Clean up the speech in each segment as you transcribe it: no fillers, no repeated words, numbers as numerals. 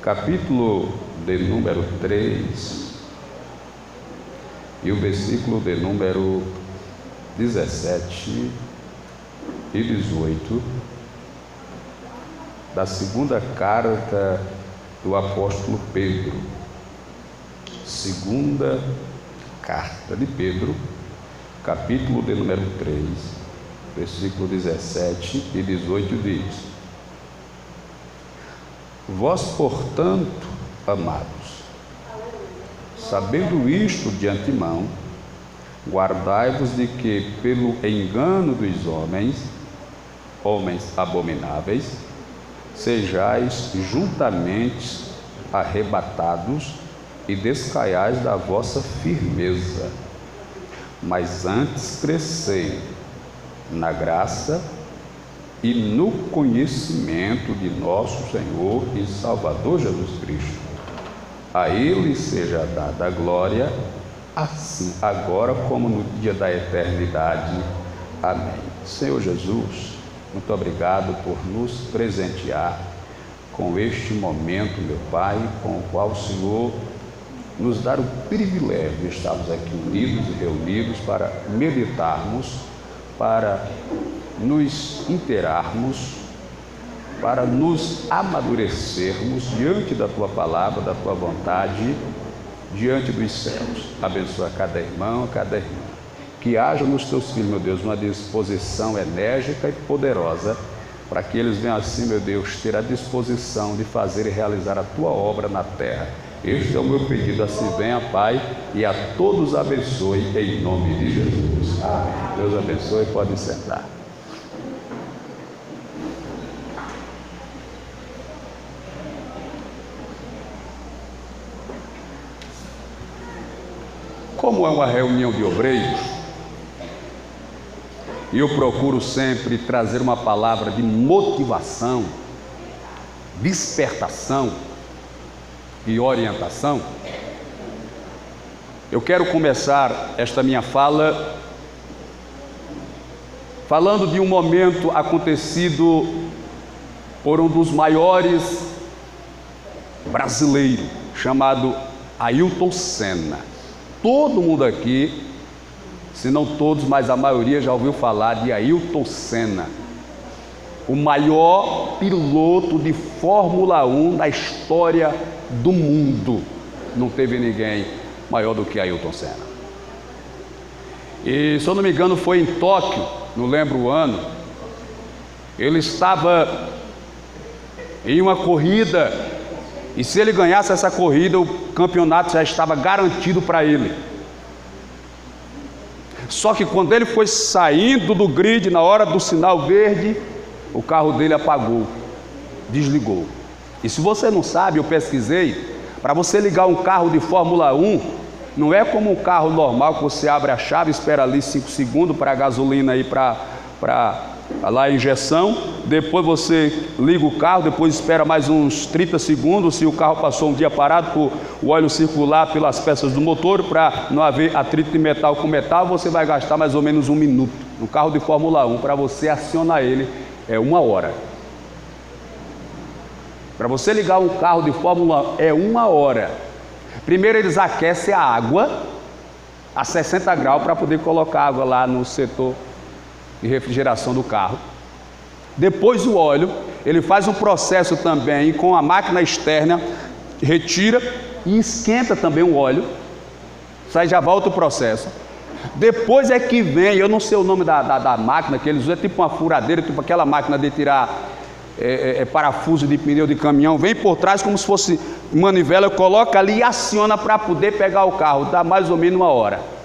capítulo de número 3 e o versículo de número 17 e 18 da segunda carta do apóstolo Pedro. Segunda carta de Pedro, capítulo de número 3, versículo 17 e 18 diz: Vós, portanto, amados, sabendo isto de antemão, guardai-vos de que, pelo engano dos homens abomináveis, sejais juntamente arrebatados e descaiais da vossa firmeza, mas antes crescei na graça e no conhecimento de nosso Senhor e Salvador Jesus Cristo. A Ele seja dada a glória, assim agora como no dia da eternidade. Amém. Senhor Jesus, muito obrigado por nos presentear com este momento, meu Pai, com o qual o Senhor nos dá o privilégio de estarmos aqui unidos e reunidos para meditarmos, para nos inteirarmos, para nos amadurecermos diante da Tua palavra, da Tua vontade, diante dos céus. Abençoa cada irmão, cada irmã. Que haja nos Teus filhos, meu Deus, uma disposição enérgica e poderosa, para que eles venham assim, meu Deus, ter a disposição de fazer e realizar a Tua obra na terra. Este é o meu pedido, assim venha, Pai, e a todos abençoe, em nome de Jesus. Amém. Deus abençoe, podem sentar. Como é uma reunião de obreiros, e eu procuro sempre trazer uma palavra de motivação, despertação e orientação, eu quero começar esta minha fala falando de um momento acontecido por um dos maiores brasileiros, chamado Ailton Senna. Todo mundo aqui, se não todos, mas a maioria já ouviu falar de Ailton Senna, o maior piloto de Fórmula 1 da história do mundo. Não teve ninguém maior do que Ailton Senna. E, se eu não me engano, foi em Tóquio, não lembro o ano, ele estava em uma corrida, e se ele ganhasse essa corrida, o campeonato já estava garantido para ele. Só que quando ele foi saindo do grid, na hora do sinal verde, o carro dele apagou, desligou. E se você não sabe, eu pesquisei, para você ligar um carro de Fórmula 1, não é como um carro normal que você abre a chave, espera ali 5 segundos para a gasolina ir para lá a injeção, depois você liga o carro, depois espera mais uns 30 segundos, se o carro passou um dia parado, por o óleo circular pelas peças do motor, para não haver atrito de metal com metal, você vai gastar mais ou menos 1 minuto. No carro de Fórmula 1, para você acionar ele, é 1 hora. Para você ligar um carro de Fórmula 1, é 1 hora. Primeiro eles aquecem a água a 60 graus, para poder colocar água lá no setor de refrigeração do carro. Depois o óleo, ele faz um processo também com a máquina externa, retira e esquenta também o óleo. Isso aí já volta o processo. Depois é que vem, eu não sei o nome da máquina que eles usam, é tipo uma furadeira, tipo aquela máquina de tirar parafuso de pneu de caminhão, vem por trás como se fosse manivela, coloca ali e aciona para poder pegar o carro, dá mais ou menos 1 hora.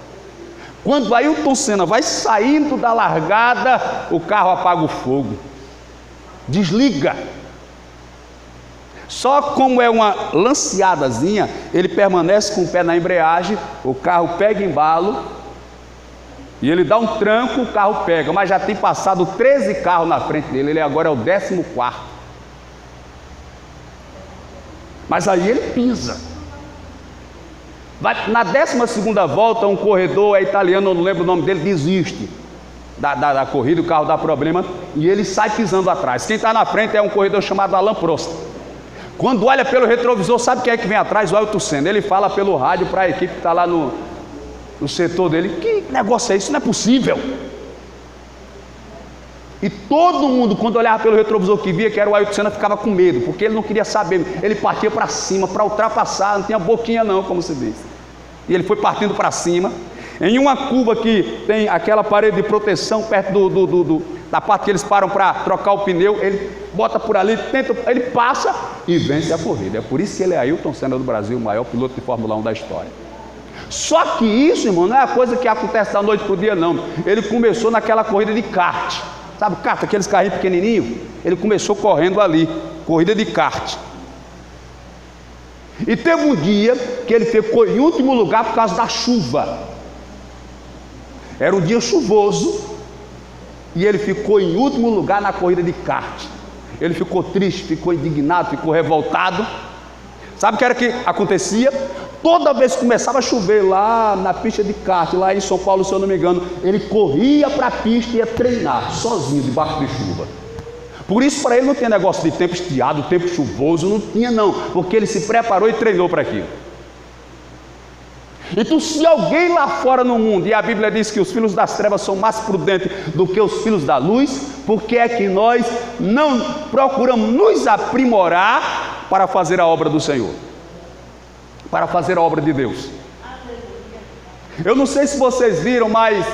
Quando Ailton Senna vai saindo da largada, o carro apaga o fogo, desliga. Só como é uma lanceadazinha, ele permanece com o pé na embreagem, o carro pega embalo, e ele dá um tranco, o carro pega, mas já tem passado 13 carros na frente dele, ele agora é o 14º. Mas aí ele pisa. Na 12ª volta, um corredor italiano, eu não lembro o nome dele, desiste da corrida, o carro dá problema, e ele sai pisando atrás. Quem está na frente é um corredor chamado Alain Prost. Quando olha pelo retrovisor, sabe quem é que vem atrás? O Ailton Senna. Ele fala pelo rádio para a equipe que está lá no setor dele: que negócio é isso? Não é possível. E todo mundo, quando olhava pelo retrovisor que via que era o Ailton Senna, ficava com medo, porque ele não queria saber. Ele partia para cima, para ultrapassar, não tinha boquinha não, como se diz. E ele foi partindo para cima. Em uma curva que tem aquela parede de proteção perto da parte que eles param para trocar o pneu, ele bota por ali, ele passa e vence a corrida. É por isso que ele é Ailton Senna do Brasil, o maior piloto de Fórmula 1 da história. Só que isso, irmão, não é a coisa que acontece da noite para o dia, não. Ele começou naquela corrida de kart. Sabe o kart, aqueles carrinhos pequenininhos? Ele começou correndo ali, corrida de kart. E teve um dia que ele ficou em último lugar por causa da chuva. Era um dia chuvoso e ele ficou em último lugar na corrida de kart. Ele ficou triste, ficou indignado, ficou revoltado. Sabe o que era que acontecia? Toda vez que começava a chover lá na pista de kart, lá em São Paulo, se eu não me engano, ele corria para a pista e ia treinar sozinho, debaixo de chuva. Por isso, para ele não tinha negócio de tempo estiado, tempo chuvoso, não tinha não, porque ele se preparou e treinou para aquilo. Então, se alguém lá fora no mundo, e a Bíblia diz que os filhos das trevas são mais prudentes do que os filhos da luz, por que é que nós não procuramos nos aprimorar para fazer a obra do Senhor? Para fazer a obra de Deus. Eu não sei se vocês viram, mas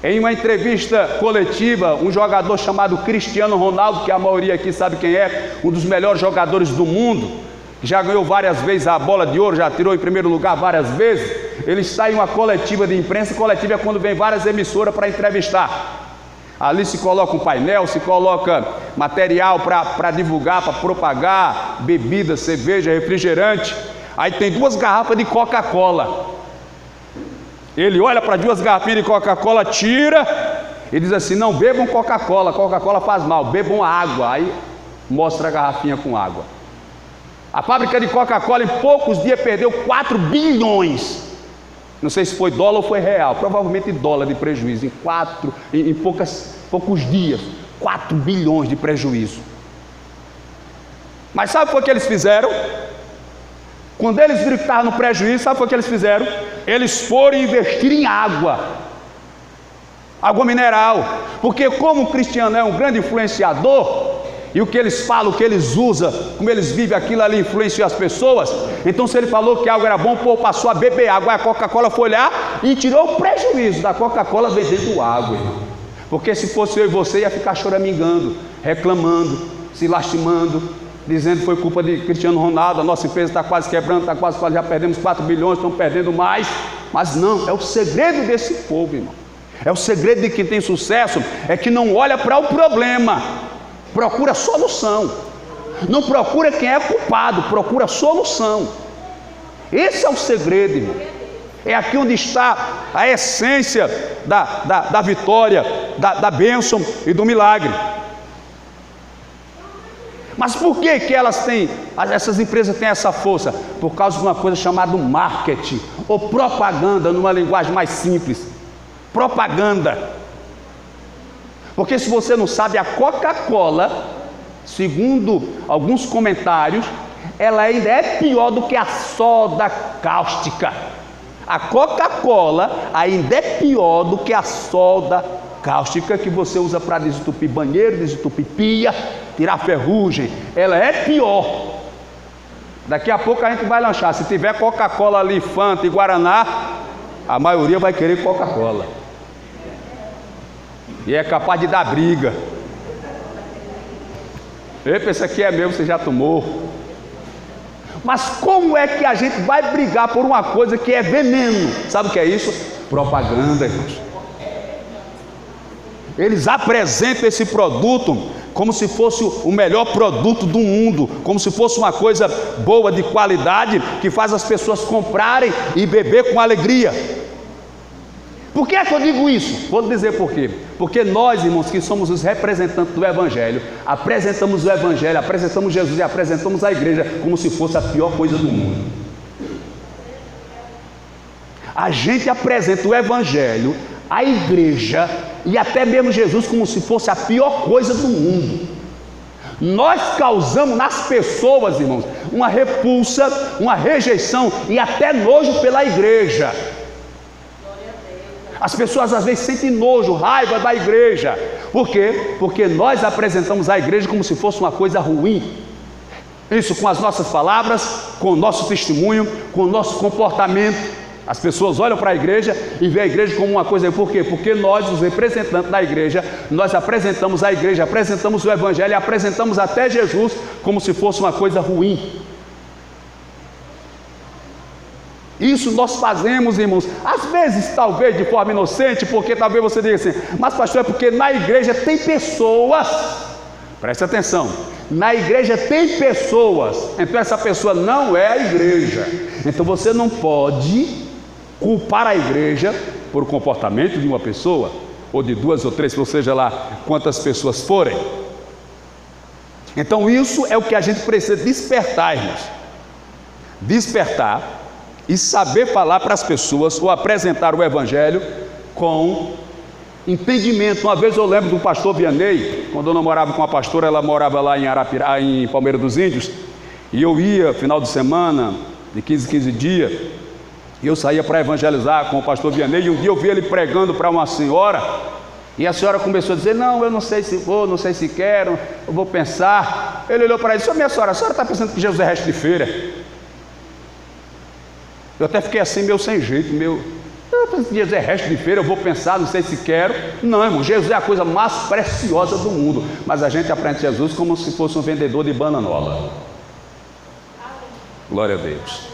em uma entrevista coletiva, um jogador chamado Cristiano Ronaldo, que a maioria aqui sabe quem é, um dos melhores jogadores do mundo, já ganhou várias vezes a bola de ouro, já tirou em primeiro lugar várias vezes. Ele está em uma coletiva de imprensa. Coletiva é quando vem várias emissoras para entrevistar. Ali se coloca um painel, se coloca material para divulgar, para propagar, bebida, cerveja, refrigerante. Aí tem 2 garrafas de Coca-Cola. Ele olha para 2 garrafinhas de Coca-Cola, tira e diz assim: não bebam Coca-Cola, Coca-Cola faz mal, bebam água. Aí mostra a garrafinha com água. A fábrica de Coca-Cola em poucos dias perdeu 4 bilhões. Não sei se foi dólar ou foi real, provavelmente dólar de prejuízo. Em poucos dias, 4 bilhões de prejuízo. Mas sabe o que eles fizeram? Quando eles viram que estavam no prejuízo, sabe o que eles fizeram? Eles foram investir em água mineral. Porque como o Cristiano é um grande influenciador, e o que eles falam, o que eles usam, como eles vivem aquilo ali, influencia as pessoas. Então, se ele falou que a água era bom, o povo passou a beber água. A Coca-Cola foi olhar e tirou o prejuízo da Coca-Cola vendendo água, irmão. Porque se fosse eu e você, ia ficar choramingando, reclamando, se lastimando, dizendo que foi culpa de Cristiano Ronaldo, a nossa empresa está quase quebrando, está quase, já perdemos 4 bilhões, estamos perdendo mais. Mas não, é o segredo desse povo, irmão. É o segredo de quem tem sucesso, é que não olha para o problema, procura solução. Não procura quem é culpado, procura solução. Esse é o segredo, irmão. É aqui onde está a essência da vitória, da bênção e do milagre. Mas por que que essas empresas têm essa força? Por causa de uma coisa chamada marketing, ou propaganda, numa linguagem mais simples. Propaganda. Porque se você não sabe, a Coca-Cola, segundo alguns comentários, ela ainda é pior do que a soda cáustica. A Coca-Cola ainda é pior do que a soda cáustica que você usa para desentupir banheiro, desentupir pia, tirar ferrugem. Ela é pior. Daqui a pouco a gente vai lanchar. Se tiver Coca-Cola ali, Fanta e Guaraná, a maioria vai querer Coca-Cola. E é capaz de dar briga. Epa, esse aqui é meu, você já tomou. Mas como é que a gente vai brigar por uma coisa que é veneno? Sabe o que é isso? Propaganda, irmãos. Eles apresentam esse produto como se fosse o melhor produto do mundo, como se fosse uma coisa boa, de qualidade, que faz as pessoas comprarem e beber com alegria. Por que é que eu digo isso? Vou dizer por quê. Porque nós, irmãos, que somos os representantes do Evangelho, apresentamos o Evangelho, apresentamos Jesus e apresentamos a igreja como se fosse a pior coisa do mundo. A gente apresenta o Evangelho, a igreja e até mesmo Jesus como se fosse a pior coisa do mundo. Nós causamos nas pessoas, irmãos, uma repulsa, uma rejeição e até nojo pela igreja. As pessoas às vezes sentem nojo, raiva da igreja. Por quê? Porque nós apresentamos a igreja como se fosse uma coisa ruim. Isso com as nossas palavras, com o nosso testemunho, com o nosso comportamento. As pessoas olham para a igreja e veem a igreja como uma coisa. Por quê? Porque nós, os representantes da igreja, nós apresentamos a igreja, apresentamos o evangelho e apresentamos até Jesus como se fosse uma coisa ruim. Isso nós fazemos, irmãos, às vezes talvez de forma inocente, porque talvez você diga assim, mas pastor, é porque na igreja tem pessoas, preste atenção, na igreja tem pessoas, então essa pessoa não é a igreja. Então você não pode culpar a igreja por o comportamento de uma pessoa, ou de duas ou três, ou seja lá quantas pessoas forem. Então isso é o que a gente precisa despertar, irmãos. Despertar e saber falar para as pessoas, ou apresentar o evangelho com entendimento. Uma vez eu lembro do pastor Vianney, quando eu namorava com a pastora, ela morava lá em Arapiraca, em Palmeira dos Índios, e eu ia final de semana, de 15 dias, e eu saía para evangelizar com o pastor Vianney, e um dia eu vi ele pregando para uma senhora, e a senhora começou a dizer, não, eu não sei se vou, não sei se quero, eu vou pensar. Ele olhou para ele e disse, minha senhora, a senhora está pensando que Jesus é resto de feira? Eu até fiquei assim, meio sem jeito, Jesus é resto de feira, eu vou pensar, não sei se quero. Não, irmão, Jesus é a coisa mais preciosa do mundo, mas a gente aprende Jesus como se fosse um vendedor de bananola. Glória a Deus.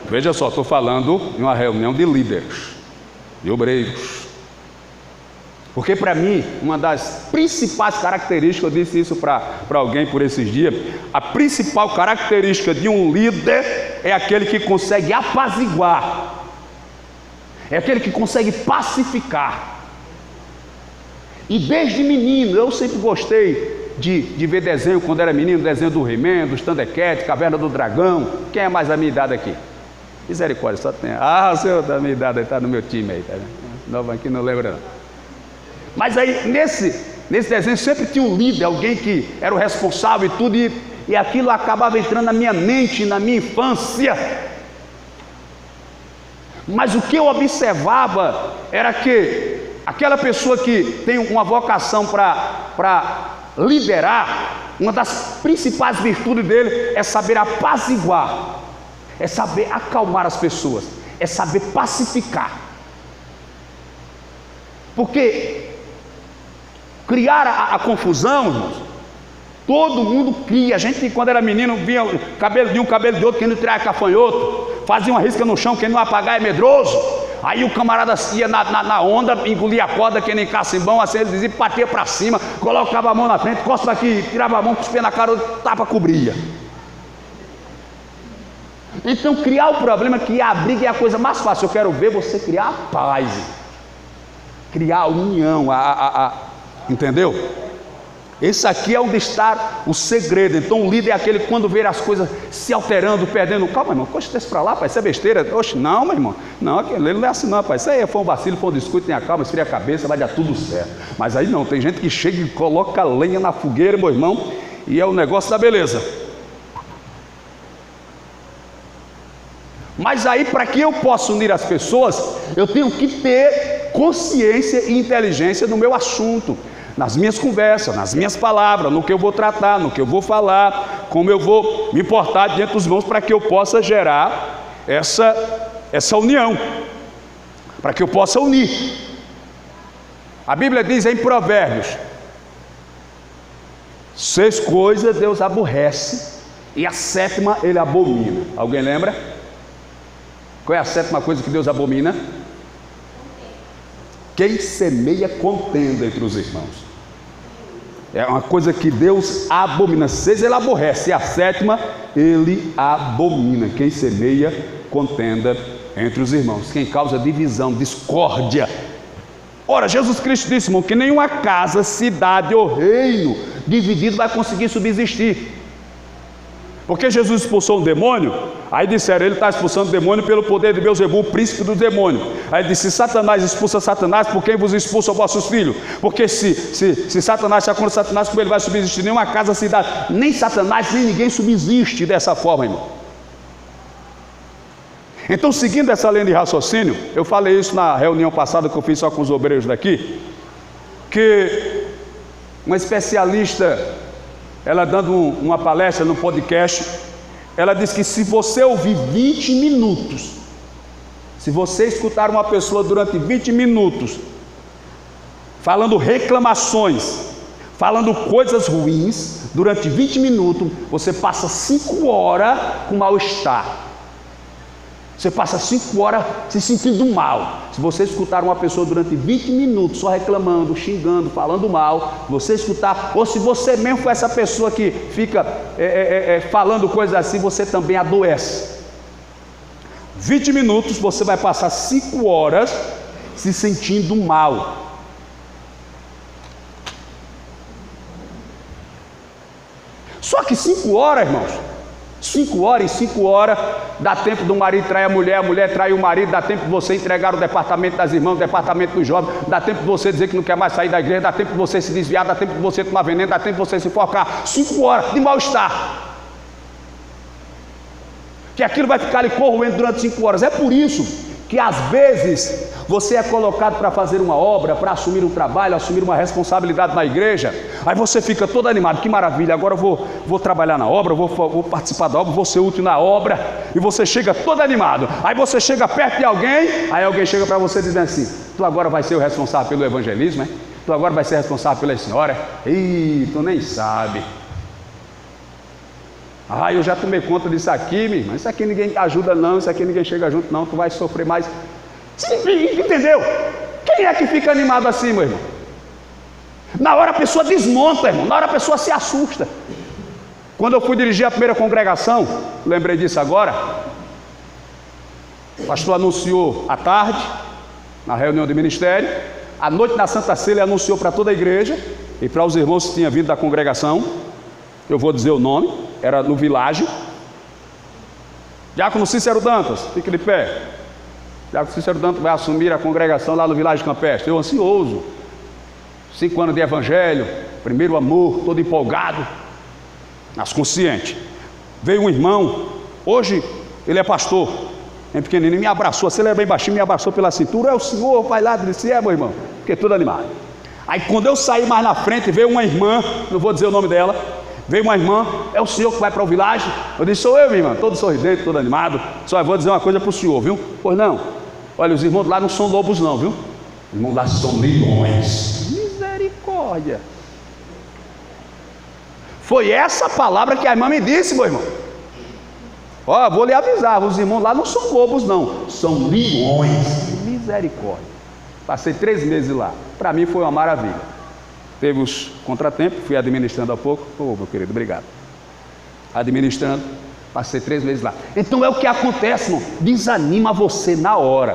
Veja só, estou falando em uma reunião de líderes, de obreiros. Porque para mim, uma das principais características, eu disse isso para alguém por esses dias, a principal característica de um líder é aquele que consegue apaziguar, é aquele que consegue pacificar. E desde menino, eu sempre gostei de ver desenho, quando era menino, desenho do He-Man, do Thundercat, Caverna do Dragão. Quem é mais da minha idade aqui? Misericórdia, só tem. O senhor da minha idade está no meu time aí, tá vendo? Novo aqui não lembra não. Mas aí, nesse desenho, sempre tinha um líder, alguém que era o responsável e tudo, e aquilo acabava entrando na minha mente, na minha infância. Mas o que eu observava era que aquela pessoa que tem uma vocação para liderar, uma das principais virtudes dele é saber apaziguar, é saber acalmar as pessoas, é saber pacificar. Porque criar a confusão, irmãos, todo mundo cria. A gente, quando era menino, via o cabelo de um, cabelo de outro, quem não tirar é cafanhoto, fazia uma risca no chão, quem não apagar é medroso. Aí o camarada ia na onda, engolia a corda, quem nem cacimbão, assim ele dizia, batia para cima, colocava a mão na frente, costa aqui, tirava a mão, cuspia na cara, tapa, cobria. Então criar o problema, criar a briga é a coisa mais fácil. Eu quero ver você criar a paz, criar a união, entendeu? Esse aqui é onde está o segredo. Então o líder é aquele que quando vê as coisas se alterando, perdendo, calma irmão, coxa, deixa pra lá, pai, isso é besteira. Oxe, não, meu irmão, não, ele não é assim não, pai, isso aí foi um vacilo, foi um descuido, tenha calma, esfria a cabeça, vai dar tudo certo. Mas aí não, tem gente que chega e coloca lenha na fogueira, meu irmão, e é o negócio da beleza. Mas aí, para que eu possa unir as pessoas, eu tenho que ter consciência e inteligência no meu assunto, nas minhas conversas, nas minhas palavras, no que eu vou tratar, no que eu vou falar, como eu vou me portar diante dos irmãos, para que eu possa gerar essa união, para que eu possa unir. A Bíblia diz em Provérbios: 6 coisas Deus aborrece e a 7ª Ele abomina. Alguém lembra? Qual é a 7ª coisa que Deus abomina? Quem semeia contenda entre os irmãos. É uma coisa que Deus abomina. 6 Ele aborrece, e a 7ª Ele abomina. Quem semeia contenda entre os irmãos, quem causa divisão, discórdia. Ora, Jesus Cristo disse, irmão, que nenhuma casa, cidade ou reino dividido vai conseguir subsistir. Porque Jesus expulsou um demônio, aí disseram, ele está expulsando o demônio pelo poder de Beelzebul, o príncipe do demônio. Aí ele disse, Satanás expulsa Satanás, por quem vos expulsa vossos filhos? Porque se Satanás está contra Satanás, como ele vai subsistir? Nenhuma casa, cidade, nem Satanás, nem ninguém subsiste dessa forma, irmão. Então, seguindo essa linha de raciocínio, eu falei isso na reunião passada que eu fiz só com os obreiros daqui, que uma especialista, ela dando uma palestra no podcast, ela disse que se você ouvir 20 minutos, se você escutar uma pessoa durante 20 minutos, falando reclamações, falando coisas ruins, durante 20 minutos, você passa 5 horas com mal-estar. Você passa 5 horas se sentindo mal. Se você escutar uma pessoa durante 20 minutos só reclamando, xingando, falando mal, você escutar, ou se você mesmo for essa pessoa que fica falando coisas assim, você também adoece. 20 minutos você vai passar 5 horas se sentindo mal. Só que 5 horas, irmãos, 5 horas, em 5 horas, dá tempo do marido trair a mulher trair o marido, dá tempo de você entregar o departamento das irmãs, o departamento dos jovens, dá tempo de você dizer que não quer mais sair da igreja, dá tempo de você se desviar, dá tempo de você tomar veneno, dá tempo de você se focar. 5 horas de mal-estar. Que aquilo vai ficar ali corroendo durante 5 horas. É por isso que às vezes você é colocado para fazer uma obra, para assumir um trabalho, assumir uma responsabilidade na igreja, aí você fica todo animado, que maravilha, agora eu vou trabalhar na obra, vou participar da obra, vou ser útil na obra, e você chega todo animado, aí você chega perto de alguém, aí alguém chega para você dizendo assim, tu agora vai ser o responsável pelo evangelismo, hein? Tu agora vai ser responsável pela senhora, ih, tu nem sabe. Ah, eu já tomei conta disso aqui, minha irmã. Isso aqui ninguém ajuda não, isso aqui ninguém chega junto não, tu vai sofrer mais. Entendeu? Quem é que fica animado assim, meu irmão? Na hora a pessoa desmonta, irmão. Na hora a pessoa se assusta. Quando eu fui dirigir a primeira congregação, lembrei disso agora, o pastor anunciou à tarde, na reunião de ministério, à noite na Santa Ceia ele anunciou para toda a igreja e para os irmãos que tinham vindo da congregação, eu vou dizer o nome, era no Világio. Diácono Cícero Dantas, fique de pé. Diácono Cícero Dantas vai assumir a congregação lá no Világio Campestre. Eu ansioso, 5 anos de evangelho, primeiro amor, todo empolgado, mas consciente. Veio um irmão, hoje ele é pastor, é pequenininho, me abraçou, assim ele era bem baixinho, me abraçou pela cintura. É o senhor, vai lá, disse, meu irmão, fiquei todo animado. Aí quando eu saí mais na frente, veio uma irmã, não vou dizer o nome dela, veio uma irmã, é o senhor que vai para o Világio? Eu disse, sou eu, minha irmã, todo sorridente, todo animado. Só vou dizer uma coisa para o senhor, viu? Pois não, olha, os irmãos lá não são lobos não, viu? Os irmãos lá são leões. Misericórdia. Foi essa palavra que a irmã me disse, meu irmão. Ó, vou lhe avisar, os irmãos lá não são lobos não, são leões. Misericórdia. Passei 3 meses lá, para mim foi uma maravilha. Teve os contratempos, fui administrando há pouco. Meu querido, obrigado. Administrando, passei 3 meses lá. Então é o que acontece, irmão, desanima você na hora.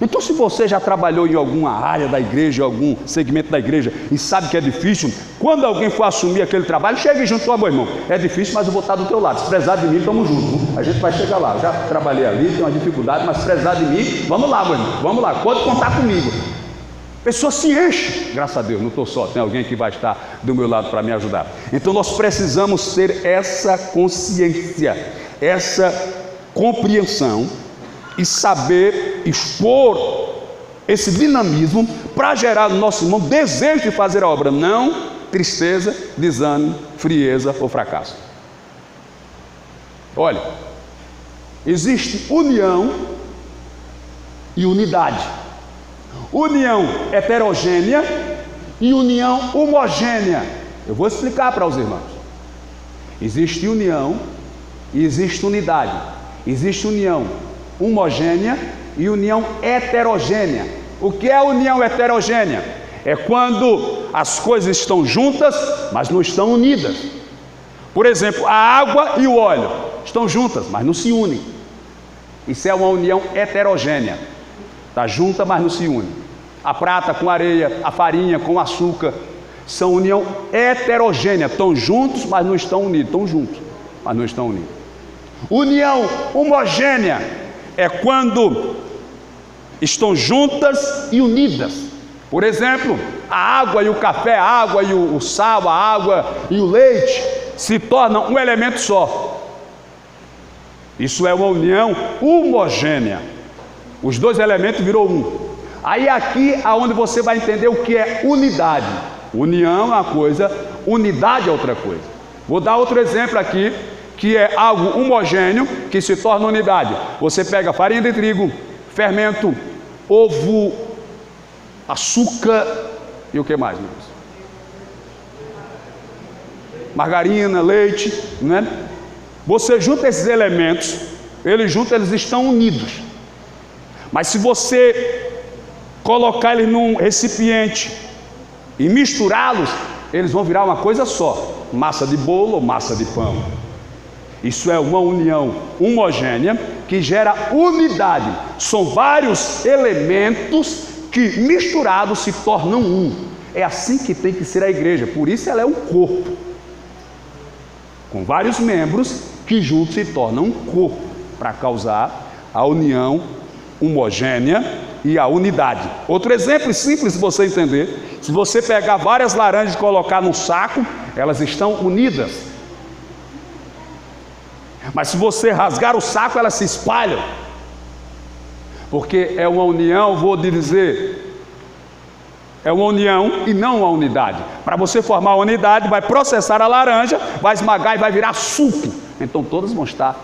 Então se você já trabalhou em alguma área da igreja, em algum segmento da igreja, e sabe que é difícil, quando alguém for assumir aquele trabalho, chegue junto, meu irmão, é difícil, mas eu vou estar do teu lado, se precisar de mim, estamos juntos, a gente vai chegar lá. Eu já trabalhei ali, tem uma dificuldade, mas se precisar de mim, vamos lá, meu irmão, vamos lá, pode contar comigo. A pessoa se enche, graças a Deus, não estou só, tem alguém que vai estar do meu lado para me ajudar. Então nós precisamos ter essa consciência, essa compreensão e saber expor esse dinamismo para gerar no nosso irmão desejo de fazer a obra, não tristeza, desânimo, frieza ou fracasso. Olha, existe união e unidade. União heterogênea e união homogênea. Eu vou explicar para os irmãos. Existe união e existe unidade. Existe união homogênea e união heterogênea. O que é união heterogênea? É quando as coisas estão juntas, mas não estão unidas. Por exemplo, a água e o óleo estão juntas, mas não se unem. Isso é uma união heterogênea. Está junta, mas não se une. A prata com areia, a farinha com açúcar, são união heterogênea. Estão juntos, mas não estão unidos, estão juntos. mas não estão unidos. União homogênea é quando estão juntas e unidas. Por exemplo, a água e o café, a água e o sal, a água e o leite se tornam um elemento só. Isso é uma união homogênea. Os dois elementos virou um. Aí aqui é onde você vai entender o que é unidade. União é uma coisa, unidade é outra coisa. Vou dar outro exemplo aqui, que é algo homogêneo que se torna unidade. Você pega farinha de trigo, fermento, ovo, açúcar e o que mais, meu Deus? Margarina, leite, né? Você junta esses elementos, eles estão unidos. Mas se você colocar eles num recipiente e misturá-los, eles vão virar uma coisa só, massa de bolo ou massa de pão. Isso é uma união homogênea que gera unidade. São vários elementos que misturados se tornam um. É assim que tem que ser a igreja, por isso ela é um corpo, com vários membros que juntos se tornam um corpo, para causar a união homogênea e a unidade. Outro exemplo simples de você entender: se você pegar várias laranjas e colocar num saco, elas estão unidas. Mas se você rasgar o saco, elas se espalham. Porque é uma união, vou dizer, é uma união e não uma unidade. Para você formar uma unidade, vai processar a laranja, vai esmagar e vai virar suco. Então todas vão estar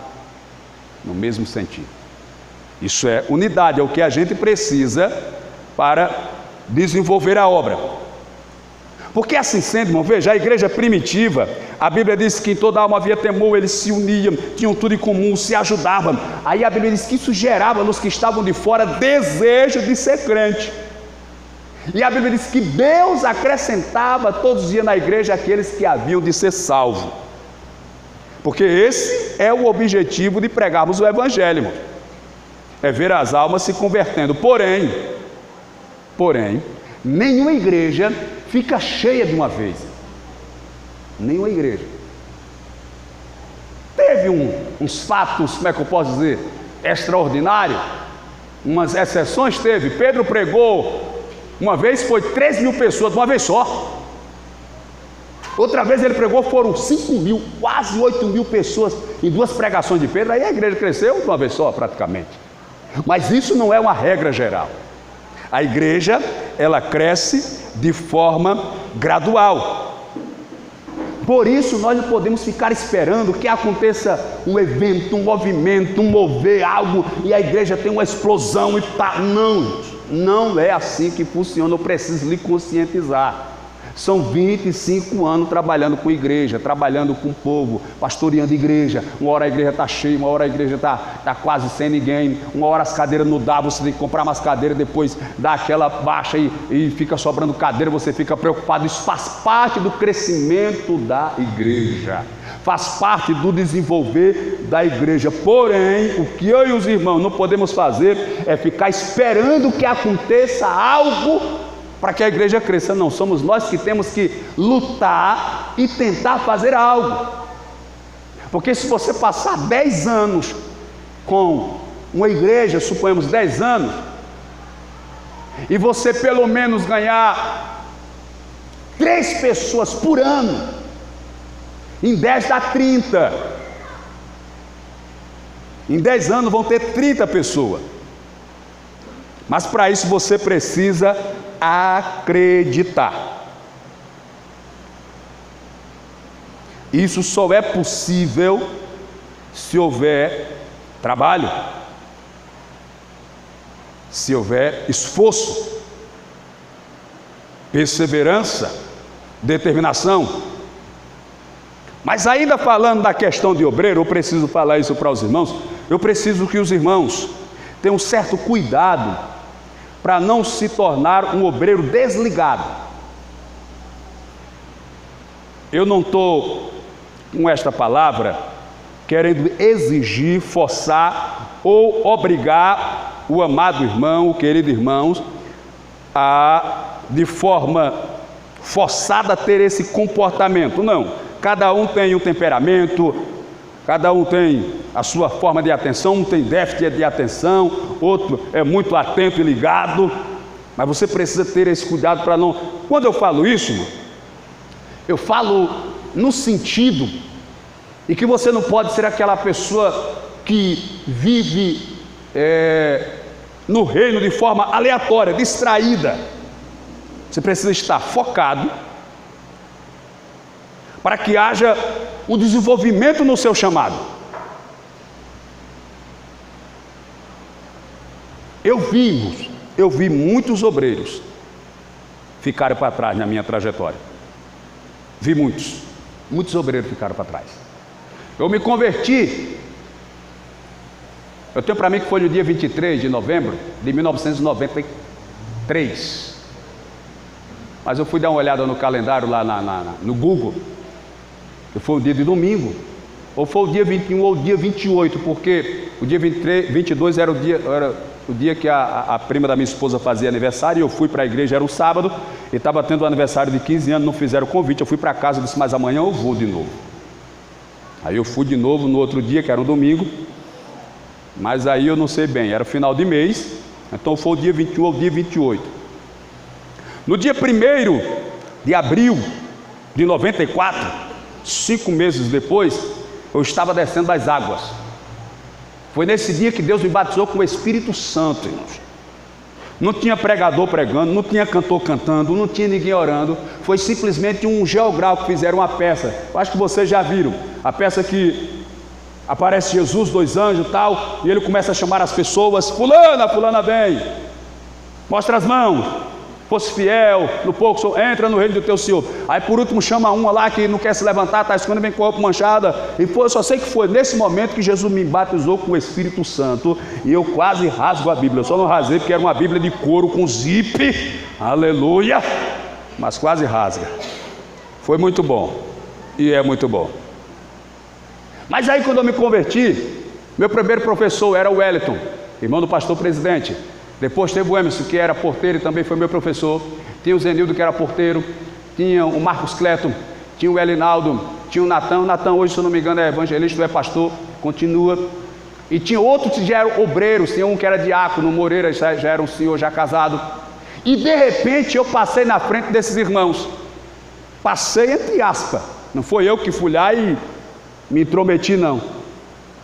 no mesmo sentido. Isso é unidade, é o que a gente precisa para desenvolver a obra. Porque assim sendo, irmão, veja, a igreja primitiva, a Bíblia diz que em toda alma havia temor, eles se uniam, tinham tudo em comum, se ajudavam. Aí a Bíblia diz que isso gerava nos que estavam de fora desejo de ser crente. E a Bíblia diz que Deus acrescentava todos os dias na igreja aqueles que haviam de ser salvos. Porque esse é o objetivo de pregarmos o Evangelho, irmão. É ver as almas se convertendo. Porém, nenhuma igreja fica cheia de uma vez. Nenhuma igreja. Teve uns fatos, como é que eu posso dizer, extraordinários. Umas exceções teve. Pedro pregou, uma vez foi 3.000 pessoas, de uma vez só. Outra vez ele pregou, foram 5.000, quase 8.000 pessoas em 2 pregações de Pedro. Aí a igreja cresceu de uma vez só, praticamente. Mas isso não é uma regra geral. A igreja, ela cresce de forma gradual. Por isso nós não podemos ficar esperando que aconteça um evento, um movimento, um mover, algo, e a igreja tem uma explosão e pá. Não é assim que funciona. Eu preciso lhe conscientizar. São 25 anos trabalhando com igreja, trabalhando com o povo, pastoreando igreja. Uma hora a igreja está cheia, uma hora a igreja está quase sem ninguém. Uma hora as cadeiras não dá, você tem que comprar umas cadeiras, depois dá aquela baixa e fica sobrando cadeira, você fica preocupado. Isso faz parte do crescimento da igreja, faz parte do desenvolver da igreja. Porém, o que eu e os irmãos não podemos fazer é ficar esperando que aconteça algo para que a igreja cresça. Não, somos nós que temos que lutar e tentar fazer algo. Porque se você passar 10 anos com uma igreja, suponhamos 10 anos, e você pelo menos ganhar 3 pessoas por ano, em 10 dá 30. Em 10 anos vão ter 30 pessoas. Mas para isso você precisa acreditar. Isso só é possível se houver trabalho, se houver esforço, perseverança, determinação. Mas ainda falando da questão de obreiro, eu preciso falar isso para os irmãos. Eu preciso que os irmãos tenham um certo cuidado para não se tornar um obreiro desligado. Eu não estou com esta palavra querendo exigir, forçar ou obrigar o amado irmão, o querido irmão, a de forma forçada a ter esse comportamento. Não, cada um tem um temperamento, Cada um tem a sua forma de atenção, um tem déficit de atenção, outro é muito atento e ligado, mas você precisa ter esse cuidado para não... Quando eu falo isso, eu falo no sentido de que você não pode ser aquela pessoa que vive no reino de forma aleatória, distraída. Você precisa estar focado para que haja um desenvolvimento no seu chamado. Eu vi muitos obreiros ficarem para trás na minha trajetória. Vi muitos obreiros ficaram para trás. Eu me converti, eu tenho para mim que foi no dia 23 de novembro de 1993. Mas eu fui dar uma olhada no calendário lá no Google, que foi o dia de domingo, ou foi o dia 21 ou o dia 28, porque o dia 22 era o dia que a prima da minha esposa fazia aniversário, e eu fui para a igreja, era um sábado, e estava tendo um aniversário de 15 anos, não fizeram o convite, eu fui para casa, disse, mas amanhã eu vou de novo. Aí eu fui de novo no outro dia, que era um domingo, mas aí eu não sei bem, era final de mês, então foi o dia 21 ou o dia 28. No dia 1º de abril de 94, 5 meses depois, eu estava descendo das águas. Foi nesse dia que Deus me batizou com o Espírito Santo, irmãos. Não tinha pregador pregando, não tinha cantor cantando, não tinha ninguém orando. Foi simplesmente um geograu que fizeram uma peça. Eu acho que vocês já viram. A peça que aparece Jesus, 2 anjos e tal, e ele começa a chamar as pessoas. Fulana vem. Mostra as mãos. Fosse fiel, no pouco, entra no reino do teu Senhor. Aí por último chama uma lá que não quer se levantar, está escondendo, vem com a roupa manchada. E foi, eu só sei que foi nesse momento que Jesus me batizou com o Espírito Santo. E eu quase rasgo a Bíblia. Eu só não rasguei porque era uma Bíblia de couro com zip. Aleluia! Mas quase rasga. Foi muito bom. E é muito bom. Mas aí quando eu me converti, meu primeiro professor era o Wellington, irmão do pastor presidente. Depois teve o Emerson, que era porteiro e também foi meu professor. Tinha o Zenildo, que era porteiro. Tinha o Marcos Cleto. Tinha o Elinaldo. Tinha o Natan. O Natan hoje, se eu não me engano, é evangelista, é pastor. Continua. E tinha outros que já eram obreiros. Tinha um que era diácono, Moreira, já era um senhor já casado. E de repente eu passei na frente desses irmãos. Passei entre aspas. Não foi eu que fui lá e me intrometi, não.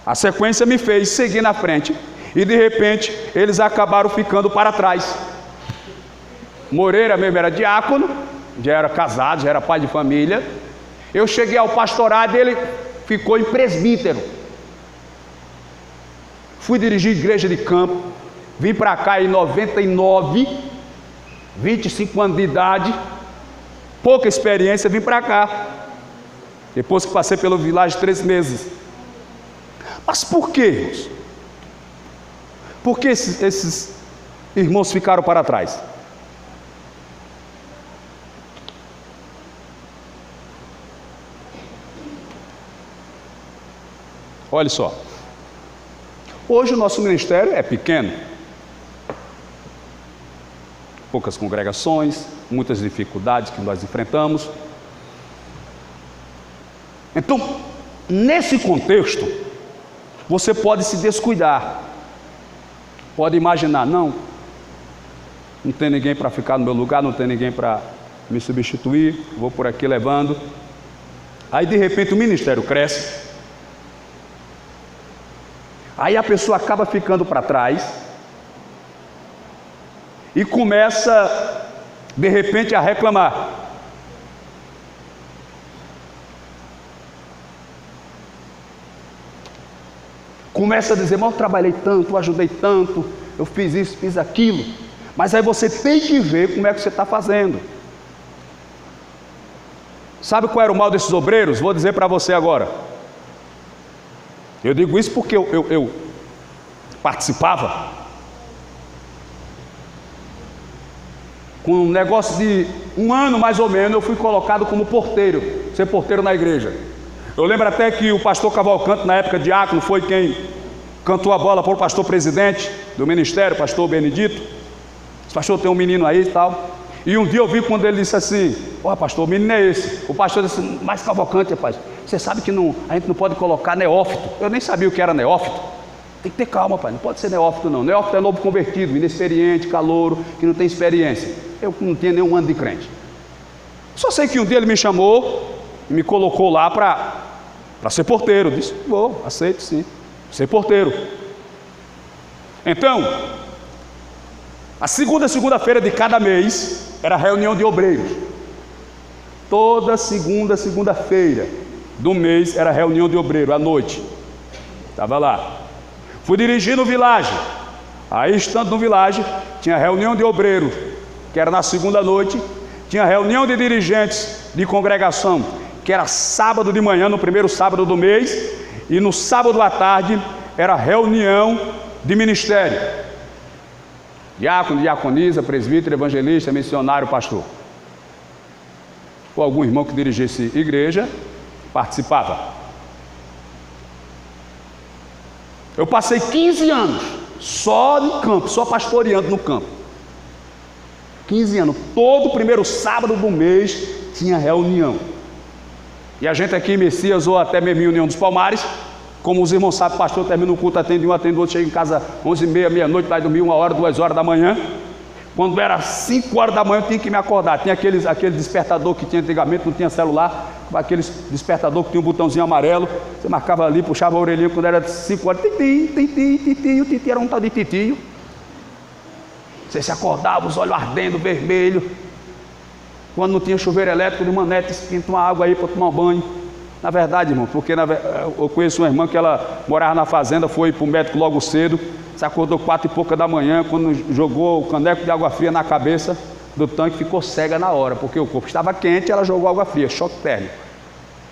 A sequência me fez seguir na frente. E de repente eles acabaram ficando para trás. Moreira mesmo era diácono, já era casado, já era pai de família. Eu cheguei ao pastorado e ele ficou em presbítero. Fui dirigir igreja de campo. Vim para cá em 99, 25 anos de idade, pouca experiência, vim para cá. Depois que passei pelo Village 3 meses. Mas por quê, irmãos? Por que esses irmãos ficaram para trás? Olha só. Hoje o nosso ministério é pequeno. Poucas congregações, muitas dificuldades que nós enfrentamos. Então, nesse contexto, você pode se descuidar. Pode imaginar, não tem ninguém para ficar no meu lugar, não tem ninguém para me substituir, vou por aqui levando. Aí de repente o ministério cresce, aí a pessoa acaba ficando para trás e começa de repente a reclamar. Começa a dizer, mas eu trabalhei tanto, eu ajudei tanto, eu fiz isso, fiz aquilo. Mas aí você tem que ver como é que você está fazendo. Sabe qual era o mal desses obreiros? Vou dizer para você agora. Eu digo isso porque eu participava. Com um negócio de 1 ano mais ou menos, eu fui colocado como porteiro, ser porteiro na igreja. Eu lembro até que o pastor Cavalcante, na época diácono, foi quem cantou a bola para o pastor presidente do ministério, pastor Benedito. Esse pastor tem um menino aí e tal. E um dia eu vi quando ele disse assim, ó pastor, o menino é esse. O pastor disse, mas Cavalcante, rapaz, Você sabe que a gente não pode colocar neófito. Eu nem sabia o que era neófito. Tem que ter calma, pai. Não pode ser neófito, não. Neófito é novo convertido, inexperiente, calouro, que não tem experiência. Eu não tinha nenhum ano de crente. Só sei que um dia ele me chamou e me colocou lá para ser porteiro. Eu disse, vou, aceito sim, ser porteiro. Então, a segunda-feira de cada mês era reunião de obreiros. Toda segunda-feira do mês era reunião de obreiro, à noite. Estava lá. Fui dirigir no Village. Aí, estando no Village, tinha reunião de obreiro, que era na segunda noite. Tinha reunião de dirigentes de congregação, que era sábado de manhã, no primeiro sábado do mês. E no sábado à tarde era reunião de ministério. Diácono, diaconisa, presbítero, evangelista, missionário, pastor. Ou algum irmão que dirigisse igreja, participava. Eu passei 15 anos só no campo, só pastoreando no campo. 15 anos, todo primeiro sábado do mês tinha reunião. E a gente aqui em Messias, ou até mesmo em União dos Palmares, como os irmãos sabem, pastor termina o culto, atende um, atende outro, chega em casa 11h30, meia-noite, vai dormir 1h, 2h da manhã. Quando era 5h da manhã eu tinha que me acordar. Tinha aquele despertador que tinha antigamente, não tinha celular, aquele despertador que tinha um botãozinho amarelo. Você marcava ali, puxava a orelhinha, quando era 5h, titinho, titinho, era um tal de titinho. Você se acordava, os olhos ardendo, vermelho. Quando não tinha chuveiro elétrico, de manete, esquenta uma água aí para tomar um banho. Na verdade, irmão, porque eu conheço uma irmã que ela morava na fazenda, foi para o médico logo cedo, se acordou 4h pouca da manhã, quando jogou o caneco de água fria na cabeça do tanque, ficou cega na hora, porque o corpo estava quente, ela jogou água fria, choque térmico.